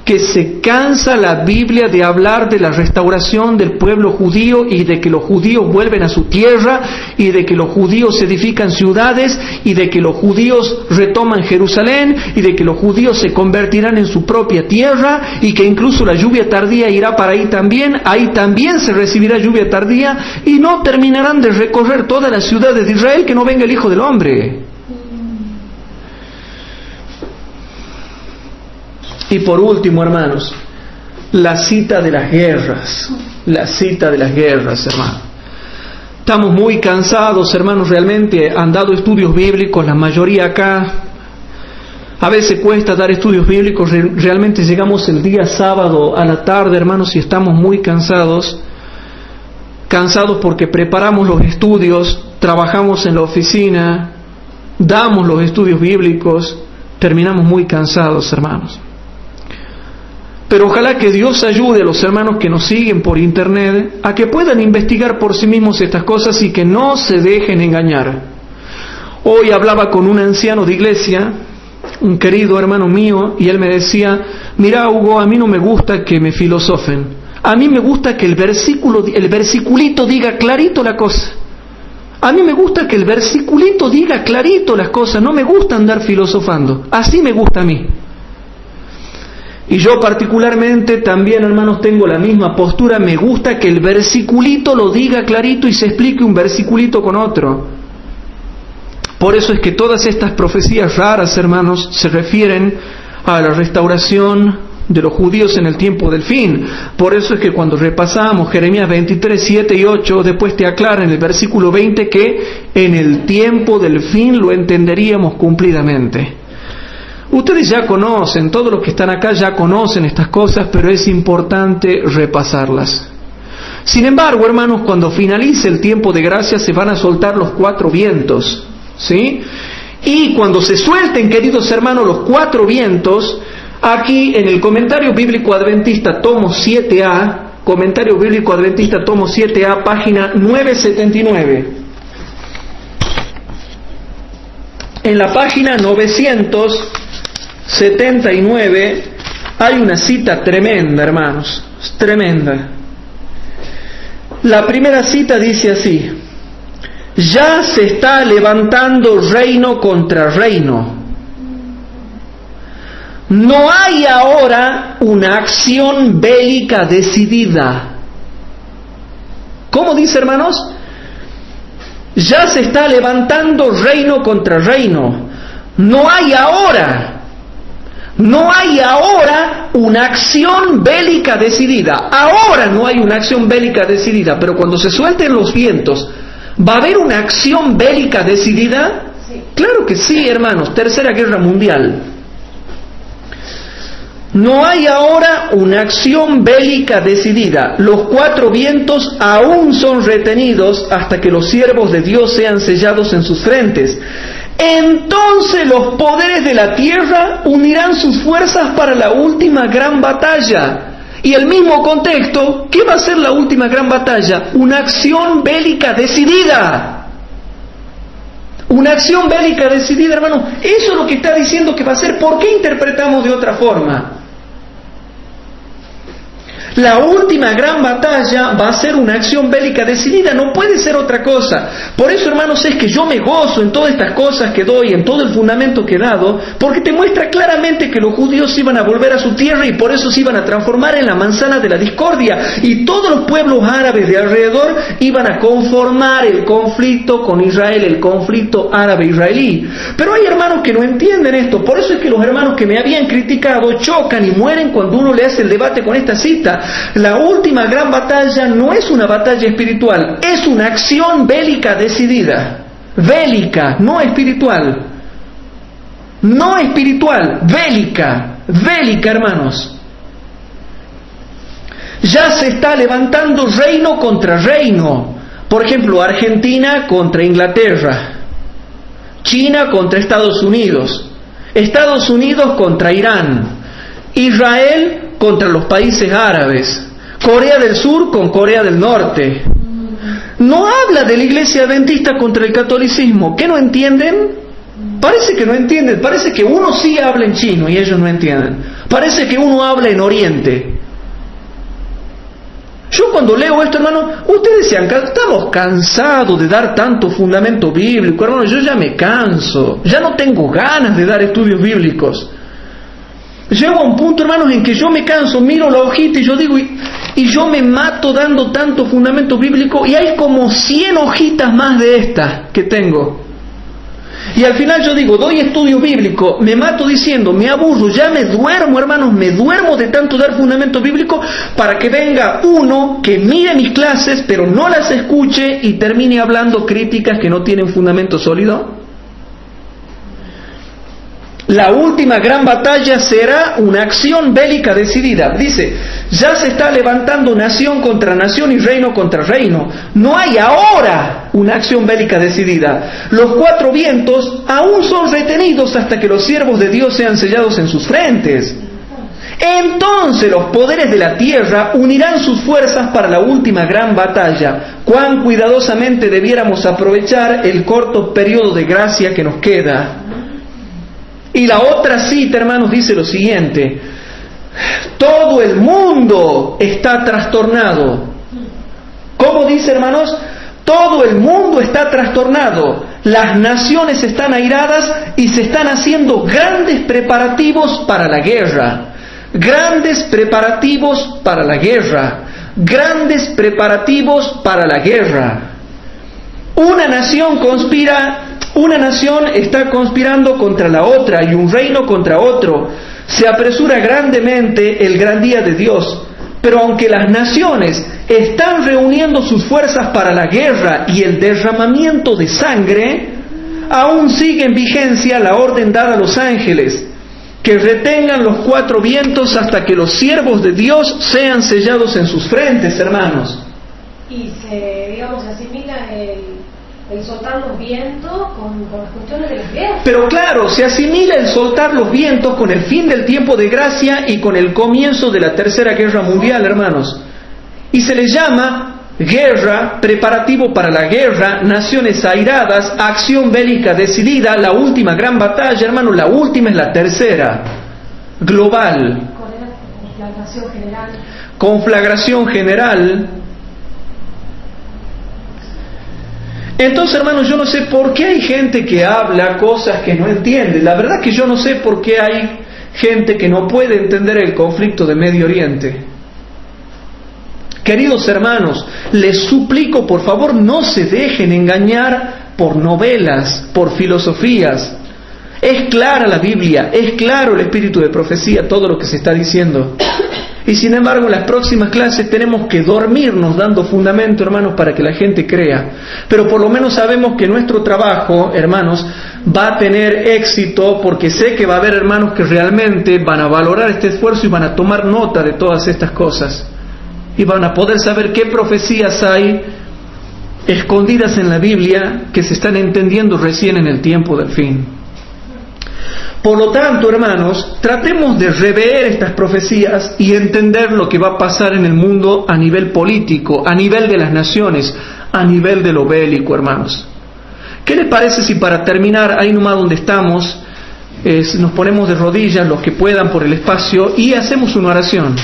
Que se cansa la Biblia de hablar de la restauración del pueblo judío y de que los judíos vuelven a su tierra y de que los judíos edifican ciudades y de que los judíos retoman Jerusalén y de que los judíos se convertirán en su propia tierra y que incluso la lluvia tardía irá para ahí también se recibirá lluvia tardía y no terminarán de recorrer todas las ciudades de Israel, que no venga el Hijo del Hombre. Y por último, hermanos, la cita de las guerras. La cita de las guerras, hermanos. Estamos muy cansados, hermanos, realmente han dado estudios bíblicos, la mayoría acá. A veces cuesta dar estudios bíblicos, realmente llegamos el día sábado a la tarde, hermanos, y estamos muy cansados. Cansados porque preparamos los estudios, trabajamos en la oficina, damos los estudios bíblicos, terminamos muy cansados, hermanos. Pero ojalá que Dios ayude a los hermanos que nos siguen por internet a que puedan investigar por sí mismos estas cosas y que no se dejen engañar. Hoy hablaba con un anciano de iglesia, un querido hermano mío, y él me decía: mira, Hugo, a mí no me gusta que me filosofen. A mí me gusta que el versiculito diga clarito la cosa. A mí me gusta que el versiculito diga clarito las cosas. No me gusta andar filosofando. Así me gusta a mí. Y yo particularmente también, hermanos, tengo la misma postura. Me gusta que el versiculito lo diga clarito y se explique un versiculito con otro. Por eso es que todas estas profecías raras, hermanos, se refieren a la restauración de los judíos en el tiempo del fin. Por eso es que cuando repasamos Jeremías 23, 7 y 8, después te aclara en el versículo 20 que en el tiempo del fin lo entenderíamos cumplidamente. Ustedes ya conocen, todos los que están acá ya conocen estas cosas, pero es importante repasarlas. Sin embargo, hermanos, cuando finalice el tiempo de gracia se van a soltar los 4 vientos, ¿sí? Y cuando se suelten, queridos hermanos, los 4 vientos, aquí en el Comentario Bíblico Adventista, tomo 7A, Comentario Bíblico Adventista, tomo 7A, página 979. En la página 979 hay una cita tremenda, hermanos, tremenda. La primera cita dice así: ya se está levantando reino contra reino. No hay ahora una acción bélica decidida. ¿Cómo dice, hermanos? Ya se está levantando reino contra reino. No hay ahora una acción bélica decidida. Ahora no hay una acción bélica decidida, pero cuando se suelten los vientos, ¿va a haber una acción bélica decidida? Sí. Claro que sí, hermanos. Tercera Guerra Mundial. No hay ahora una acción bélica decidida. Los 4 vientos aún son retenidos hasta que los siervos de Dios sean sellados en sus frentes. Entonces los poderes de la tierra unirán sus fuerzas para la última gran batalla. Y el mismo contexto, ¿qué va a ser la última gran batalla? Una acción bélica decidida. Una acción bélica decidida, hermano. Eso es lo que está diciendo que va a ser. ¿Por qué interpretamos de otra forma? La última gran batalla va a ser una acción bélica decidida, no puede ser otra cosa. Por eso, hermanos, es que yo me gozo en todas estas cosas que doy, en todo el fundamento que he dado, porque te muestra claramente que los judíos iban a volver a su tierra y por eso se iban a transformar en la manzana de la discordia, y todos los pueblos árabes de alrededor iban a conformar el conflicto con Israel, el conflicto árabe-israelí. Pero hay hermanos que no entienden esto, por eso es que los hermanos que me habían criticado chocan y mueren cuando uno le hace el debate con esta cita. La última gran batalla no es una batalla espiritual, es una acción bélica decidida. Bélica, no espiritual. No espiritual, bélica. Bélica, hermanos. Ya se está levantando reino contra reino. Por ejemplo, Argentina contra Inglaterra. China contra Estados Unidos. Estados Unidos contra Irán. Israel contra los países árabes, Corea del Sur con Corea del Norte. No habla de la iglesia adventista contra el catolicismo. ¿Qué no entienden? Parece que no entienden. Parece que uno sí habla en chino y ellos no entienden. Parece que uno habla en Oriente. Yo cuando leo esto, hermano, ustedes decían que estamos cansados de dar tanto fundamento bíblico. Hermano, yo ya me canso. Ya no tengo ganas de dar estudios bíblicos. Llego a un punto, hermanos, en que yo me canso, miro la hojita y yo digo, y yo me mato dando tanto fundamento bíblico, y hay como 100 hojitas más de estas que tengo. Y al final yo digo, doy estudio bíblico, me mato diciendo, me aburro, ya me duermo, hermanos, me duermo de tanto dar fundamento bíblico, para que venga uno que mire mis clases, pero no las escuche y termine hablando críticas que no tienen fundamento sólido. La última gran batalla será una acción bélica decidida. Dice, ya se está levantando nación contra nación y reino contra reino. No hay ahora una acción bélica decidida. Los 4 vientos aún son retenidos hasta que los siervos de Dios sean sellados en sus frentes. Entonces los poderes de la tierra unirán sus fuerzas para la última gran batalla. Cuán cuidadosamente debiéramos aprovechar el corto periodo de gracia que nos queda. Y la otra cita, hermanos, dice lo siguiente: todo el mundo está trastornado. ¿Cómo dice, hermanos? Todo el mundo está trastornado. Las naciones están airadas y se están haciendo grandes preparativos para la guerra. Grandes preparativos para la guerra. Grandes preparativos para la guerra. Una nación está conspirando contra la otra y un reino contra otro. Se apresura grandemente el gran día de Dios. Pero aunque las naciones están reuniendo sus fuerzas para la guerra y el derramamiento de sangre, aún sigue en vigencia la orden dada a los ángeles, que retengan los 4 vientos hasta que los siervos de Dios sean sellados en sus frentes, hermanos. Y se asimila el soltar los vientos con las cuestiones de las guerras. Pero claro, se asimila el soltar los vientos con el fin del tiempo de gracia y con el comienzo de la Tercera Guerra Mundial, hermanos. Y se le llama guerra, preparativo para la guerra, naciones airadas, acción bélica decidida, la última gran batalla, hermanos. La última es la tercera, global. Conflagración general. Conflagración general. Entonces, hermanos, yo no sé por qué hay gente que habla cosas que no entiende. La verdad que yo no sé por qué hay gente que no puede entender el conflicto de Medio Oriente. Queridos hermanos, les suplico, por favor, no se dejen engañar por novelas, por filosofías. Es clara la Biblia, es claro el espíritu de profecía, todo lo que se está diciendo. Y sin embargo, en las próximas clases tenemos que dormirnos dando fundamento, hermanos, para que la gente crea. Pero por lo menos sabemos que nuestro trabajo, hermanos, va a tener éxito, porque sé que va a haber hermanos que realmente van a valorar este esfuerzo y van a tomar nota de todas estas cosas. Y van a poder saber qué profecías hay escondidas en la Biblia que se están entendiendo recién en el tiempo del fin. Por lo tanto, hermanos, tratemos de rever estas profecías y entender lo que va a pasar en el mundo a nivel político, a nivel de las naciones, a nivel de lo bélico, hermanos. ¿Qué les parece si para terminar, ahí nomás donde estamos, nos ponemos de rodillas los que puedan por el espacio y hacemos una oración?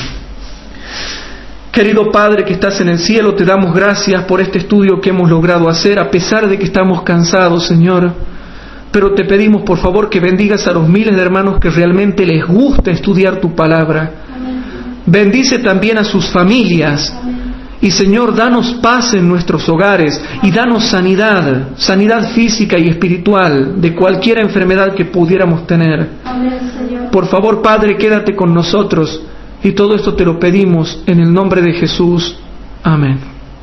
Querido Padre que estás en el cielo, te damos gracias por este estudio que hemos logrado hacer, a pesar de que estamos cansados, Señor. Pero te pedimos, por favor, que bendigas a los miles de hermanos que realmente les gusta estudiar tu palabra. Amén. Bendice también a sus familias. Amén. Y, Señor, danos paz en nuestros hogares y danos sanidad, sanidad física y espiritual de cualquier enfermedad que pudiéramos tener. Amén, Señor. Por favor, Padre, quédate con nosotros. Y todo esto te lo pedimos en el nombre de Jesús. Amén.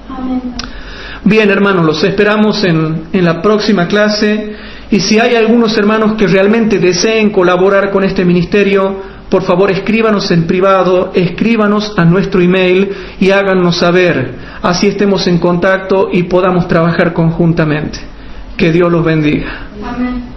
Amén. Bien, hermanos, los esperamos en la próxima clase. Y si hay algunos hermanos que realmente deseen colaborar con este ministerio, por favor escríbanos en privado, escríbanos a nuestro email y háganos saber. Así estemos en contacto y podamos trabajar conjuntamente. Que Dios los bendiga. Amén.